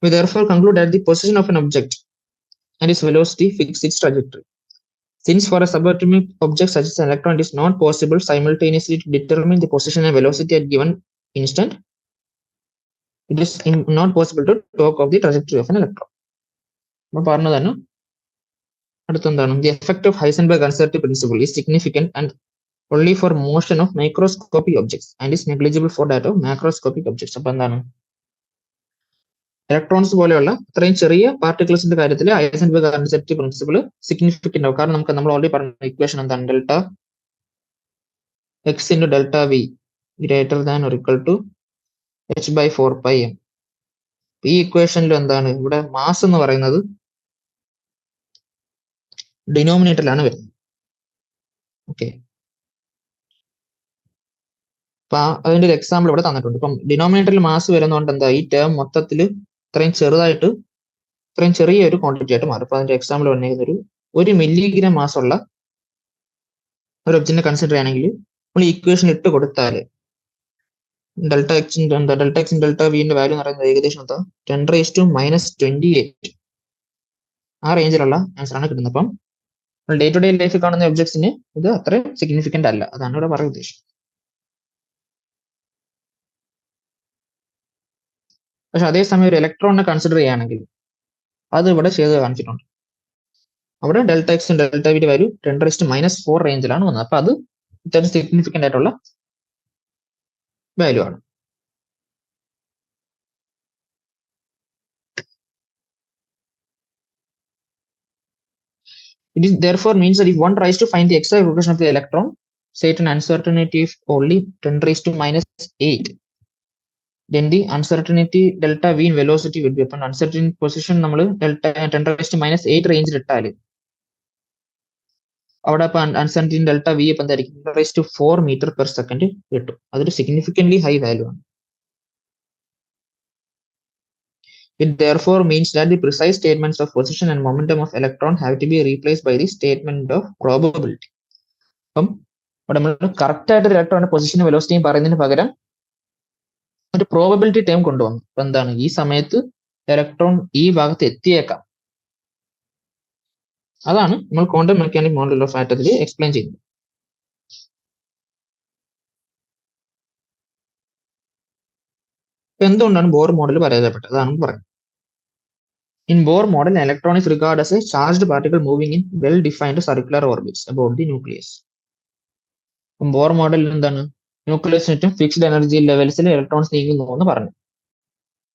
We therefore conclude that the position of an object and its velocity fix its trajectory. Since for a subatomic object such as an electron it is not possible simultaneously to determine the position and velocity at given instant, it is not possible to talk of the trajectory of an electron. നമ്മൾ പറഞ്ഞതാണ് അടുത്തെന്താണ്, the effect of Heisenberg uncertainty principle is significant and only for motion of microscopic objects and is negligible for that of macroscopic objects. അപ്പൊ എന്താണ്, electrons പോലെയുള്ള ഇത്രയും ചെറിയ പാർട്ടിക്കിൾസിന്റെ കാര്യത്തിൽ Heisenberg അൺസർട്ടി principle significant ആവും. കാരണം നമ്മൾ ഓൾറെഡി പറഞ്ഞ ഇക്വേഷൻ എന്താണ്, delta X into delta V greater than or equal to h/4πm. ഈ ഇക്വേഷനിൽ എന്താണ്, ഇവിടെ മാസ് എന്ന് പറയുന്നത് ഡിനോമിനേറ്ററിലാണ് വരുന്നത്. ഓക്കെ, അപ്പൊ അതിന്റെ ഒരു എക്സാമ്പിൾ ഇവിടെ തന്നിട്ടുണ്ട്. ഇപ്പം ഡിനോമിനേറ്ററിൽ മാസ് വരുന്നതുകൊണ്ട് എന്താ, ഈ ടേം മൊത്തത്തിൽ ഇത്രയും ചെറിയ ഒരു ക്വാണ്ടിറ്റി ആയിട്ട് മാറും. അപ്പൊ അതിന്റെ എക്സാമ്പിൾ വന്നിരിക്കുന്ന ഒരു മില്ലിഗ്രാം മാസ് ഉള്ള ഒരു ഒബ്ജക്റ്റിനെ കൺസിഡർ ചെയ്യുകയാണെങ്കിൽ നമ്മൾ ഈ ഇക്വേഷൻ ഇട്ട് കൊടുത്താൽ ഡെൽറ്റ എക്സ് ഡെൽറ്റ വിന്റെ വാല്യൂ എന്ന് പറയുന്നത് ഏകദേശം 10⁻⁻28 ആ റേഞ്ചിലുള്ള ആൻസർ ആണ് കിട്ടുന്നത്. അപ്പം ഡേ ടു ഡേ ലൈഫിൽ കാണുന്ന ഒബ്ജക്ട്സിന് ഇത് അത്ര സിഗ്നിഫിക്കന്റ് അല്ല, അതാണ് ഇവിടെ പറയാൻ ഉദ്ദേശിച്ചത്. പക്ഷെ അതേസമയം ഒരു ഇലക്ട്രോണിനെ കൺസിഡർ ചെയ്യുകയാണെങ്കിൽ അത് ഇവിടെ ചെയ്ത് കാണിച്ചിട്ടുണ്ട്. അവിടെ ഡെൽറ്റ എക്സും ഡെൽറ്റ വിയുടെ വാല്യൂ 10⁻⁻4 റേഞ്ചിലാണ് വന്നത്. അപ്പൊ അത് ഇത്രയും സിഗ്നിഫിക്കന്റ് ആയിട്ടുള്ള വാല്യൂ ആണ്. It is therefore means that if one tries to find the exact location of the electron, say at an uncertainty of only 10⁻⁻8, then the uncertainty delta v in velocity will be upon uncertain position നമ്മൾ delta 10⁻⁻8 റേഞ്ചിൽ ഇട്ടാൽ അവിടെ ഇപ്പൊ uncertain delta V ഇപ്പം എന്തായിരിക്കും 10⁻⁴ metre per second കിട്ടും. അതൊരു significantly high value ആണ്. It therefore means that the precise statements of position and momentum of electron have to be replaced by the statement of probability. അപ്പം ഇവിടെ നമ്മൾ correct ആയിട്ട് ഒരു ഇലക്ട്രോണിന്റെ പൊസിഷനും വെലോസിറ്റിയും പറയുന്നതിന് പകരം ഒരു പ്രോബബിലിറ്റി ടേം കൊണ്ടുവന്നു. അപ്പൊ എന്താണ്, ഈ സമയത്ത് ഇലക്ട്രോൺ ഈ ഭാഗത്ത് എത്തിയേക്കാം. അതാണ് നമ്മൾ ക്വാണ്ടം മെക്കാനിക് മോഡൽ ഓഫ് ആറ്റത്തിൽ എക്സ്പ്ലെയിൻ ചെയ്യുന്നത്. എന്തുകൊണ്ടാണ് ബോർ മോഡൽ പരാജയപ്പെട്ടത്, അതാണ് പറയുന്നത്. In Bohr model, an electron is regarded as a charged particle moving in well-defined circular orbits about the nucleus. Bohr മോഡലിൽ എന്താണ്, ന്യൂക്ലിയസിന് ചുറ്റും ഫിക്സ്ഡ് എനർജി ലെവൽസിൽ ഇലക്ട്രോൺസ് നീങ്ങുന്നു എന്ന് പറഞ്ഞു.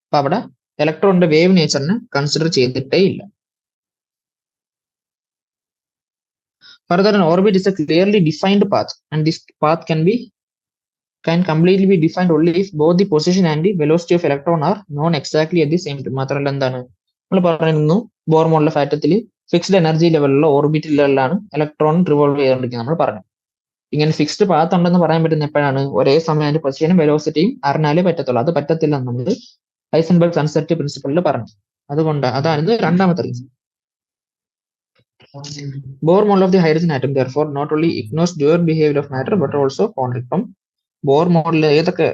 അപ്പൊ അവിടെ ഇലക്ട്രോണിന്റെ വേവ് നേച്ചറിനെ കൺസിഡർ ചെയ്തിട്ടേ ഇല്ല. Further, an orbit is a clearly defined path, and this path can completely be defined only if both the position and the velocity of electron are known exactly at the same time. മാത്രമല്ല എന്താണ്, നമ്മൾ പറയുന്നു Bohr model of ആറ്റത്തിൽ fixed energy ലെവലിലുള്ള ഓർബിറ്റിലാണ് electron revolve ചെയ്തുകൊണ്ടിരിക്കുന്നത് നമ്മൾ പറഞ്ഞു. ഇങ്ങനെ ഫിക്സ്ഡ് പാത്ത് ഉണ്ടെന്ന് പറയാൻ പറ്റുന്ന എപ്പോഴാണ്, ഒരേ സമയം അതിന്റെ പൊസിഷനും വെലോസിറ്റിയും അറിഞ്ഞാലേ പറ്റത്തുള്ളൂ. അത് പറ്റത്തില്ല എന്ന് നമ്മൾ ഹൈസൻബർഗ് അൺസർട്ടനിറ്റി പ്രിൻസിപ്പിളിൽ പറഞ്ഞു. അതാണ് രണ്ടാമത്തെ reason. Bohr model of the hydrogen atom therefore not only ignores dual behavior of matter but also contradicts. Bohr model ഏതൊക്കെ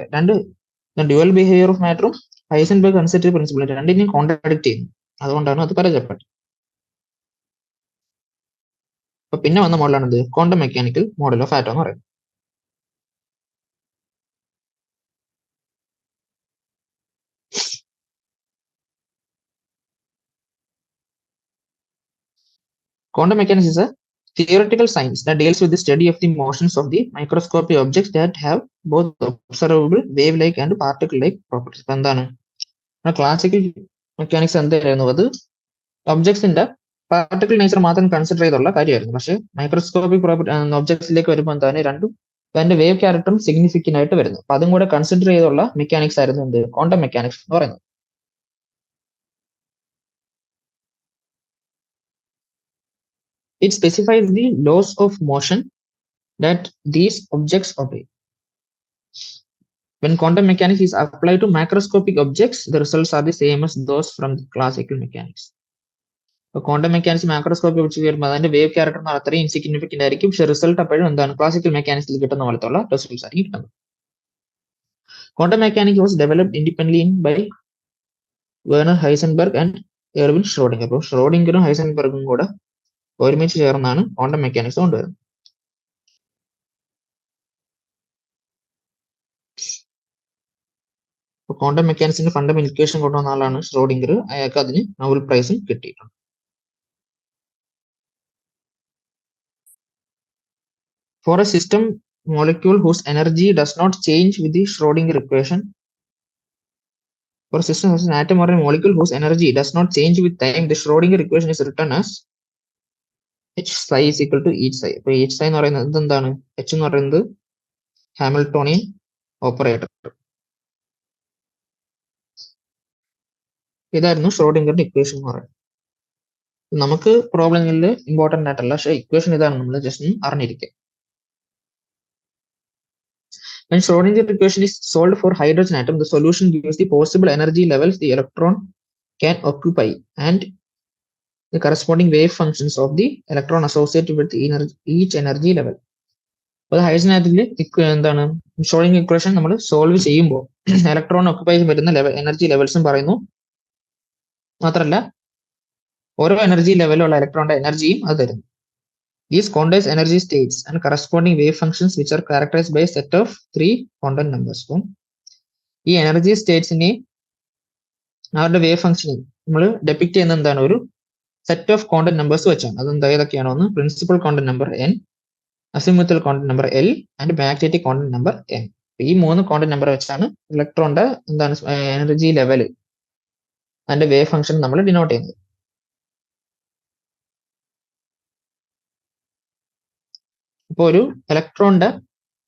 ഡ്യുവൽ ബിഹേവിയർ ഓഫ് മാറ്ററും ഹൈസൻബർഗ് അൺസർട്ടനിറ്റി പ്രിൻസിപ്പിൾ രണ്ടിനെയും കോൺട്രാഡിക്ട് ചെയ്യുന്നു. അതുകൊണ്ടാണ് അത് പരാജയപ്പെട്ടത്. അപ്പൊ പിന്നെ വന്ന മോഡലാണ് ഇത് quantum mechanical model of atom എന്ന് പറയുന്നത്. Quantum mechanics is a theoretical science that deals with the study of the motions of the microscopic objects that have both observable wave-like and particle-like properties. അപ്പൊ എന്താണ് classical mechanics എന്തായിരുന്നു? അത് ഒബ്ജക്ട്സിന്റെ particle nature മാത്രം consider ചെയ്തുള്ള കാര്യമായിരുന്നു. പക്ഷെ microscopic ഒബ്ജക്ട്സിലേക്ക് വരുമ്പോൾ എന്താണ് രണ്ടും അതിന്റെ വേവ് ക്യാരക്ടറും സിഗ്നിഫിക്കന്റ് ആയിട്ട് വരുന്നു. അപ്പൊ അതും കൂടെ കൺസിഡർ ചെയ്തുള്ള മെക്കാനിക്സ് ആയിരുന്നു എന്ത് ക്വാണ്ടം മെക്കാനിക്സ് എന്ന് പറയുന്നത്. It specifies the laws of motion that these objects obey. When quantum mechanics is applied to macroscopic objects, the results are the same as those from the classical mechanics. Quantum mechanics macroscopic വെച്ച് വരുമ്പോൾ അതിന്റെ wave character അത്രയും insignificant ആയിരിക്കും. പക്ഷെ result അപ്പോഴും എന്താണ് classical മെക്കാനിക്സിൽ കിട്ടുന്ന പോലത്തുള്ള റിസൾട്ട്സ് ആയിരിക്കും കിട്ടുന്നത്. Quantum mechanics was developed independently by Werner Heisenberg and Erwin Schrodinger. അപ്പോൾ ഷ്രോഡിംഗറും ഹൈസൻബർഗും കൂടെ ഒരുമിച്ച് ചേർന്നാണ് ക്വാണ്ടം മെക്കാനിക്സ് കൊണ്ടുവരുന്നത്. ക്വാണ്ടം മെക്കാനിക്സിന്റെ ഫണ്ടമെന്റൽ ഇക്വേഷൻ കൊണ്ടുവന്ന ആളാണ് ഷ്രോഡിംഗർ. അയാൾക്ക് അതിന് നോബൽ പ്രൈസും കിട്ടിയിട്ടുണ്ട്. For a system molecule whose energy does not change with the Schrodinger equation, for a system as an atom or a molecule whose energy does not change with time, the Schrodinger equation is written as h psi is equal to h psi. അപ്പോൾ h psi എന്ന് പറയുന്നത് എന്താണ്? h എന്ന് പറയുന്നത് Hamiltonian operator. ഇതായിരുന്നു ഷ്രോഡിംഗറിന്റെ equation എന്ന് പറയുന്നത്. നമുക്ക് പ്രോബ്ലങ്ങളിൽ ഇമ്പോർട്ടന്റ് ആയിട്ടല്ല, പക്ഷേ ഇക്വേഷൻ ഇതാണ്, നമ്മൾ ജസ്റ്റ് അറിഞ്ഞിരിക്കുക. When Schrodinger equation is solved for hydrogen atom, the solution gives the possible energy levels the electron can occupy and the corresponding wave functions of the electron associated with each energy level. അപ്പോൾ hydrogen ആറ്റത്തിൽ എന്താണ് Schrödinger equation നമ്മൾ solve ചെയ്യുമ്പോൾ electron occupy വരുന്ന energy ലെവൽസും പറയുന്നു. മാത്രമല്ല ഓരോ energy ലെവലുള്ള ഇലക്ട്രോണിന്റെ എനർജിയും അത് തരുന്നു. These contains energy states and corresponding wave functions which are characterized by a set of 3 quantum numbers. ഈ എനർജി സ്റ്റേറ്റ്സിനെ അവരുടെ വേവ് ഫംഗ്ഷനെ നമ്മൾ ഡെപിക്ട് ചെയ്യുന്ന എന്താണ് ഒരു സെറ്റ് ഓഫ് ക്വാണ്ടം നമ്പേഴ്സ് വെച്ചാണ്. അതെന്താ ഏതൊക്കെയാണോ ഒന്ന് principal quantum number n, azimuthal quantum number l and magnetic quantum number m. ഈ 3 ക്വാണ്ടം നമ്പർ വെച്ചാണ് ഇലക്ട്രോണിന്റെ എന്താണ് എനർജി ലെവൽ അതിന്റെ വേവ് ഫംഗ്ഷൻ നമ്മൾ ഡിനോട്ട് ചെയ്യുന്നത്. ഇപ്പൊ ഒരു ഇലക്ട്രോണിന്റെ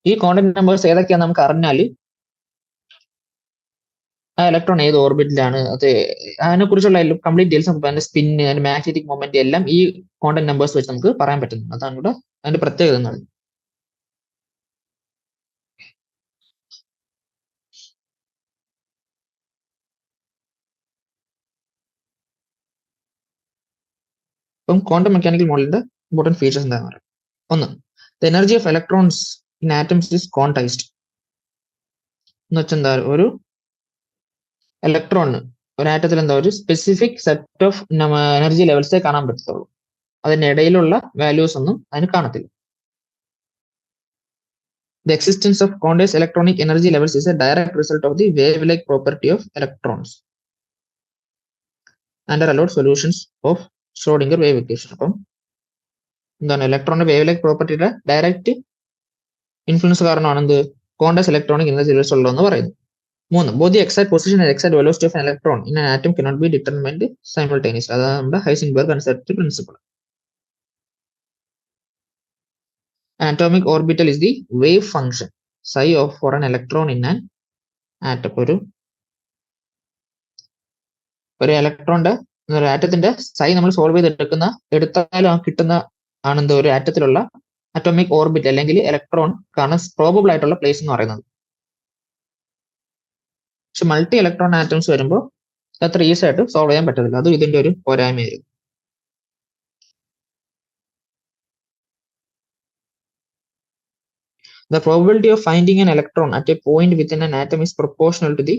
ഈ ക്വാണ്ടം നമ്പേഴ്സ് ഏതൊക്കെയാന്ന് നമുക്ക് അറിഞ്ഞാൽ ആ ഇലക്ട്രോൺ ഏത് ഓർബിറ്റിലാണ്, അത് അതിനെ കുറിച്ചുള്ള കംപ്ലീറ്റ് ഡീറ്റെയിൽസ് നമുക്ക് അതിന്റെ സ്പിന്ന് അതിന്റെ മാഗ്നറ്റിക് മൊമെന്റ് എല്ലാം ഈ ക്വാണ്ടം നമ്പേഴ്സ് വെച്ച് നമുക്ക് പറയാൻ പറ്റുന്നു. അതാണ് ഇവിടെ അതിന്റെ പ്രത്യേകത എന്ന് പറയുന്നത്. അപ്പം ക്വാണ്ടം മെക്കാനിക്കൽ മോഡലിന്റെ ഇമ്പോർട്ടന്റ് ഫീച്ചേഴ്സ് എന്താണെന്ന് പറയാം. ഒന്ന്, the energy of electrons in atoms is quantized. എന്ന് വെച്ചാൽ എന്താ ഒരു ഇലക്ട്രോണിന് ഒരു ആറ്റത്തിൽ എന്താ ഒരു സ്പെസിഫിക് സെറ്റ് ഓഫ് എനർജി ലെവൽസേ കാണാൻ പറ്റത്തുള്ളൂ. അതിനിടയിലുള്ള വാല്യൂസ് ഒന്നും അതിന് കാണത്തില്ല. The existence of quantized electronic energy levels is a direct result of the wave-like property of electrons and are allowed solutions of Schrodinger wave equation. അപ്പം എന്താണ് ഇലക്ട്രോണിന്റെ വേവ് ലൈക്ക് പ്രോപ്പർട്ടിയുടെ direct influence കാരണമാണ് എന്ത് ക്വാണ്ടൈസ് ഇലക്ട്രോണിക് എനർജി ലെവൽസ് ഉള്ളതെന്ന് പറയുന്നു. 3, both the exact position and exact velocity of an electron in an atom cannot be determined simultaneously. അതാണ് നമ്മുടെ Heisenberg uncertainty principle. An atomic orbital is the wave function psi of for an electron in an atom. ഒരു ഇലക്ട്രോണിന്റെ ഒരു ആറ്റത്തിന്റെ സൈ നമ്മൾ solve എടുത്താലും കിട്ടുന്ന ആണെന്തോ ഒരു ആറ്റത്തിലുള്ള atomic orbit അല്ലെങ്കിൽ ഇലക്ട്രോൺ ആണ് പ്രോബബിൾ ആയിട്ടുള്ള പ്ലേസ് എന്ന് പറയുന്നത്. പക്ഷെ മൾട്ടി ഇലക്ട്രോൺ ആറ്റംസ് വരുമ്പോൾ അത്ര ഈസി ആയിട്ട് സോൾവ് ചെയ്യാൻ പറ്റത്തില്ല. അതും ഇതിന്റെ ഒരു പോരായ്മയായിരുന്നു. The probability of finding an electron at a point within an atom is proportional to the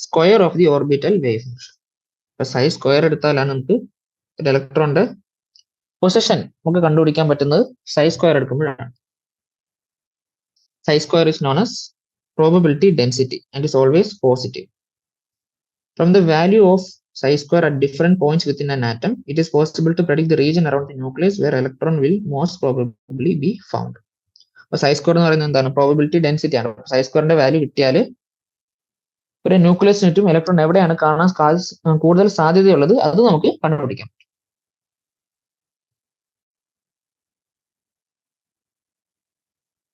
square of the orbital wave function. ഇപ്പൊ സൈ സ്ക്വയർ എടുത്താലാണ് നമുക്ക് ഒരു ഇലക്ട്രോണിന്റെ പൊസിഷൻ നമുക്ക് കണ്ടുപിടിക്കാൻ പറ്റുന്നത് സൈ സ്ക്വയർ എടുക്കുമ്പോഴാണ്. Psi square is known as probability density and is always positive. From the value of psi square at different points within an atom, it is possible to predict the region around the nucleus where electron will most probably be found. അപ്പോൾ psi square എന്ന് പറയുന്നത് എന്താണ്? Probability density ആണ്. psi squareന്റെ value കിട്ടിയാൽ ഒരു ന്യൂക്ലിയസിന് ചുറ്റും electron എവിടെയാണ് കാണാൻ കൂടുതൽ സാധ്യതയുള്ളത് അത് നമുക്ക് കണ്ടുപിടിക്കാം.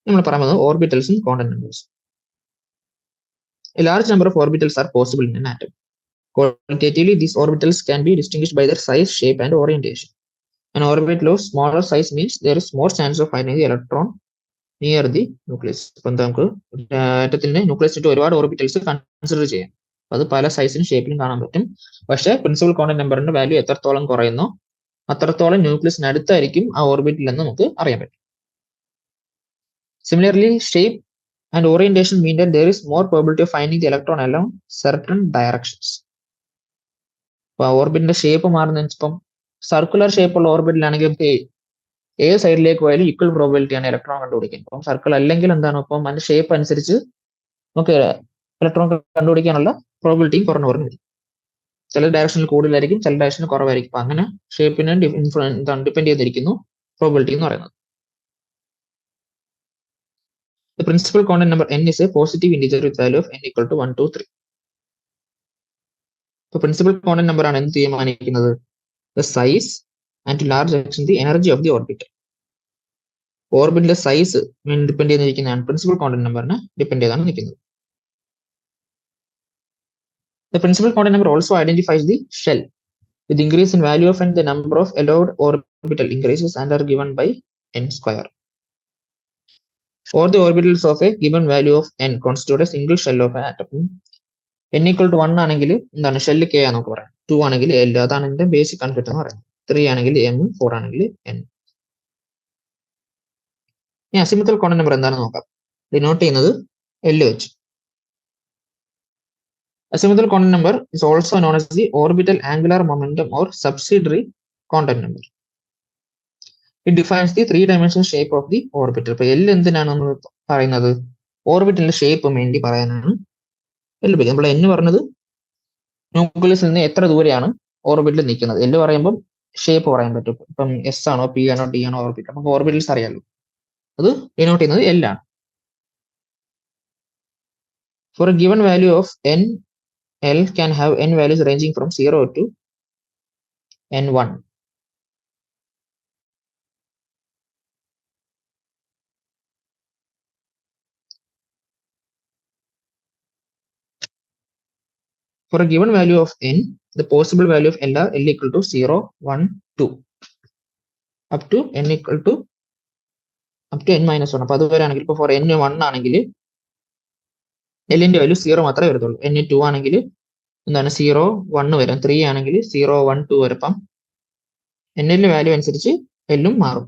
നമ്മൾ പറയുന്നത് ഓർബിറ്റൽസും quantum നമ്പേഴ്സും. A large number of orbitals are possible in an atom. Quantitatively, these orbitals can be distinguished by their size, shape, and orientation. An orbital of smaller size means there is more chance of finding the electron near the nucleus. അപ്പം നമുക്ക് ആറ്റത്തിന്റെ nucleus ചുറ്റും ഒരുപാട് orbitals consider ചെയ്യാം. അത് പല സൈസിലും ഷേപ്പിലും കാണാൻ പറ്റും. പക്ഷേ പ്രിൻസിപ്പൽ ക്വാണ്ടം നമ്പറിന്റെ വാല്യൂ എത്രത്തോളം കുറയുന്നോ അത്രത്തോളം ന്യൂക്ലിയസിന് അടുത്തായിരിക്കും ആ ഓർബിറ്റിൽ എന്ന് നമുക്ക് അറിയാൻ പറ്റും. Similarly, shape and orientation mean that there is more probability of finding the electron along certain directions. ഇപ്പോൾ ഓർബിറ്റിന്റെ ഷേപ്പ് മാറുന്ന ഇപ്പം സർക്കുലർ ഷേപ്പുള്ള ഓർബിറ്റിലാണെങ്കിൽ ഏത് സൈഡിലേക്ക് പോയാലും ഈക്വൽ പ്രോബിലിറ്റിയാണ് ഇലക്ട്രോൺ കണ്ടുപിടിക്കാൻ. ഇപ്പം സർക്കിൾ അല്ലെങ്കിൽ എന്താണ് ഇപ്പം അതിന്റെ ഷേപ്പ് അനുസരിച്ച് നമുക്ക് ഇലക്ട്രോൺ കണ്ടുപിടിക്കാനുള്ള പ്രോബിലിറ്റിയും കുറഞ്ഞു കുറഞ്ഞു വരും. ചില ഡയറക്ഷനിൽ കൂടുതലായിരിക്കും, ചില ഡയറക്ഷനിൽ കുറവായിരിക്കും. അപ്പൊ അങ്ങനെ ഷേപ്പിനെ ഡിപ്പെൻഡ് ചെയ്തിരിക്കുന്നു പ്രോബിലിറ്റി എന്ന് പറയുന്നത്. The principal quantum number n is a positive integer with value of n equal to 1, 2, 3. So principal quantum number ആണ് എന്ത് തീരുമാനിക്കുന്നത്? The size and to large extent the energy of the orbit. ഓർബിറ്റിന്റെ size depend ചെയ്തിരിക്കുന്നതാണ് principal quantum നമ്പറിനെ depend ചെയ്താണ് നിൽക്കുന്നത്. The principal quantum number also identifies the shell. With increase in value of n, the number of allowed orbital increases and are given by n square. Or the orbitals of a given value of n constitute a single shell of an atom. n equal to 1 ആണെങ്കിൽ എന്താണ് shell k ആണെന്ന് പറയാം. 2 ആണെങ്കിൽ l, അതാണ് ഇതിന്റെ basic concept എന്ന് പറയുന്നത്. 3 ആണെങ്കിൽ m, 4 ആണെങ്കിൽ n. ഇനി അസിമുത്തൽ ക്വാണ്ടം നമ്പർ എന്താണെന്ന് നോക്കാം. ഡിനോട്ട് ചെയ്യുന്നത് l വെച്ച്. Azimuthal quantum number is also known as the orbital angular momentum or subsidiary quantum number. It defines the three-dimensional shape of the orbital. ഇപ്പോൾ L എന്തിനാണ് നമ്മൾ പറയുന്നത്? ഓർബിറ്റലിന്റെ ഷേപ്പ് വേണ്ടി പറയാനാണ് L ഉപയോഗിക്കുന്നത്. നമ്മൾ N പറഞ്ഞത് ന്യൂക്ലിയസിൽ നിന്ന് എത്ര ദൂരെയാണ് ഓർബിറ്റിൽ നിൽക്കുന്നത്. L പറയുമ്പോൾ ഷേപ്പ് പറയാൻ പറ്റും. ഇപ്പം S ആണോ P ആണോ D ആണോ ഓർബിറ്റ്. നമുക്ക് ഓർബിറ്റൽസ് അറിയാലോ. അത് ഡിനോട്ട് ചെയ്യുന്നത് L ആണ്. For a given value of n, L can have n values ranging from 0 to n1. For a given value of n, the possible value of L are L equal to 0, 1, 2 up to n equal to n minus 1. അപ്പോൾ അതുവരെയാണെങ്കിൽ ഇപ്പോൾ four n 1 ആണെങ്കിൽ Lന്റെ value 0 മാത്രമേ വരത്തുള്ളൂ. n 2 ആണെങ്കിൽ എന്താണ് 0, 1 വരാം. 3 ആണെങ്കിൽ 0, 1, 2 വരപ്പം n value അനുസരിച്ച് L മാറും.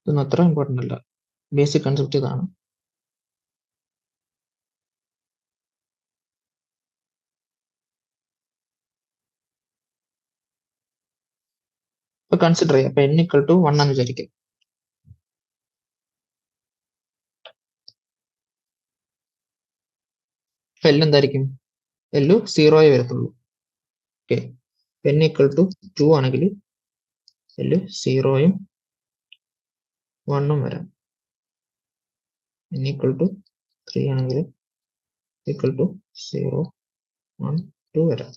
ഇതൊന്നും അത്ര ഇമ്പോർട്ടൻ്റ് അല്ല. ബേസിക് കൺസെപ്റ്റ് ഇതാണ്. ഇപ്പൊ കൺസിഡർ ചെയ്യാം. അപ്പൊ n equal to 1 എന്ന് വിചാരിക്കാം. L എന്തായിരിക്കും? L 0 വരത്തുള്ളൂ. ഓക്കെ, n equal to 2 ആണെങ്കിൽ L 0 1 വരാം. n equal to 3 ആണെങ്കിൽ equal to 0, 1, 2 വരാം.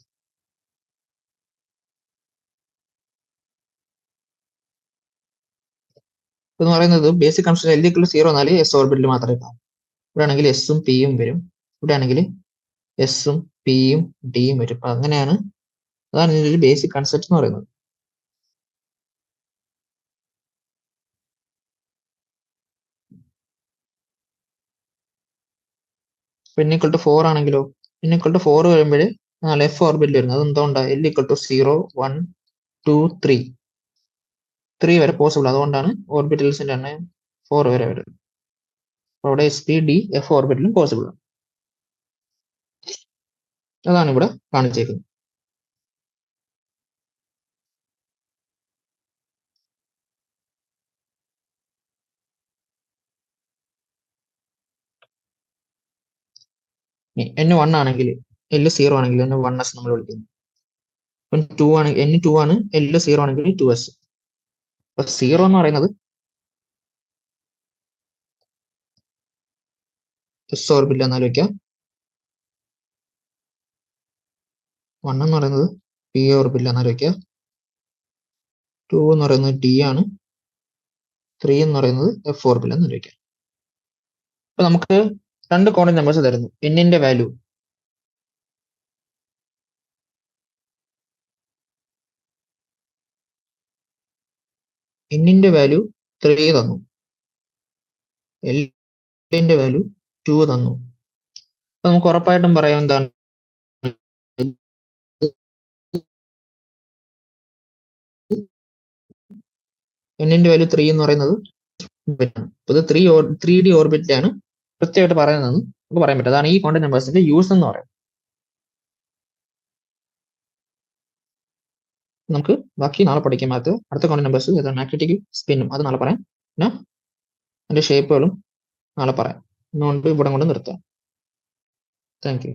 എന്ന് പറയുന്നത് basic concept L equal to 0 എന്നാൽ S ഓർബിറ്റിൽ മാത്രമേ കാണൂ. ഇവിടെ ആണെങ്കിൽ എസും പിയും വരും. ഇവിടെ ആണെങ്കിൽ എസും പിയും ഡിയും വരും. അപ്പൊ അങ്ങനെയാണ്, അതാണ് ഇതിന്റെ ഒരു ബേസിക് കൺസെപ്റ്റ് എന്ന് പറയുന്നത്. n equal to 4 ആണെങ്കിലോ n equal to 4 വരുമ്പോൾ എഫ് ഓർബിറ്റിൽ വരുന്നത്. അത് എന്തുകൊണ്ടാണ്? L equal to 0, 1, 2, 3 വരെ പോസിബിൾ. അതുകൊണ്ടാണ് ഓർബിറ്റൽസിന്റെ എണ്ണം 4 വരെ വരുന്നത്. അവിടെ എസ് പി ഡി എഫ് ഓർബിറ്റലും പോസിബിൾ ആണ്. അതാണ് ഇവിടെ കാണിച്ചേക്കുന്നത്. n 1 ആണെങ്കിൽ L 0 ആണെങ്കിൽ n 1s നമ്മൾ വിളിക്കുന്നു. ഇപ്പം 2 ആണ്, n 2 ആണ്, L 0 ആണെങ്കിൽ 2s. അപ്പൊ 0 എന്ന് പറയുന്നത് s ഓർബിറ്റിൽ എന്നാൽ വെക്കാം. 1 എന്ന് പറയുന്നത് p ഓർബിറ്റിൽ എന്നാൽ വെക്കാം. 2 എന്ന് പറയുന്നത് d ആണ്. 3 എന്ന് പറയുന്നത് f ഓർബിറ്റിൽ എന്നാൽ വെക്കാം. അപ്പൊ നമുക്ക് രണ്ട് കോർഡിനേറ്റ് നമ്പേഴ്സ് തരുന്നു. n ന്റെ വാല്യൂ n ന്റെ വാല്യൂ 3 തന്നു, L ന്റെ വാല്യൂ 2 തന്നു. അപ്പൊ നമുക്ക് ഉറപ്പായിട്ടും പറയാം എന്താണ് n ന്റെ വാല്യൂ 3 എന്ന് പറയുന്നത് ഇത് 3D ഓർബിറ്റിലാണ് കൃത്യമായിട്ട് പറയുന്നത് നമുക്ക് പറയാൻ പറ്റും. അതാണ് ഈ കോൺടാക്ട് നമ്പേഴ്സിന്റെ യൂസ് എന്ന് പറയുന്നത്. നമുക്ക് ബാക്കി നാളെ പഠിക്കാൻ മാറ്റം. അടുത്ത കോൺടാക്ട് നമ്പേഴ്സ് ഏതാണ് മാഗ്നറ്റിക് സ്പിന്നും അത് നാളെ പറയാം. പിന്നെ അതിന്റെ ഷേപ്പുകളും നാളെ പറയാം. ഇന്നുകൊണ്ട് ഇവിടെ കൊണ്ട് നിർത്താം. Thank you.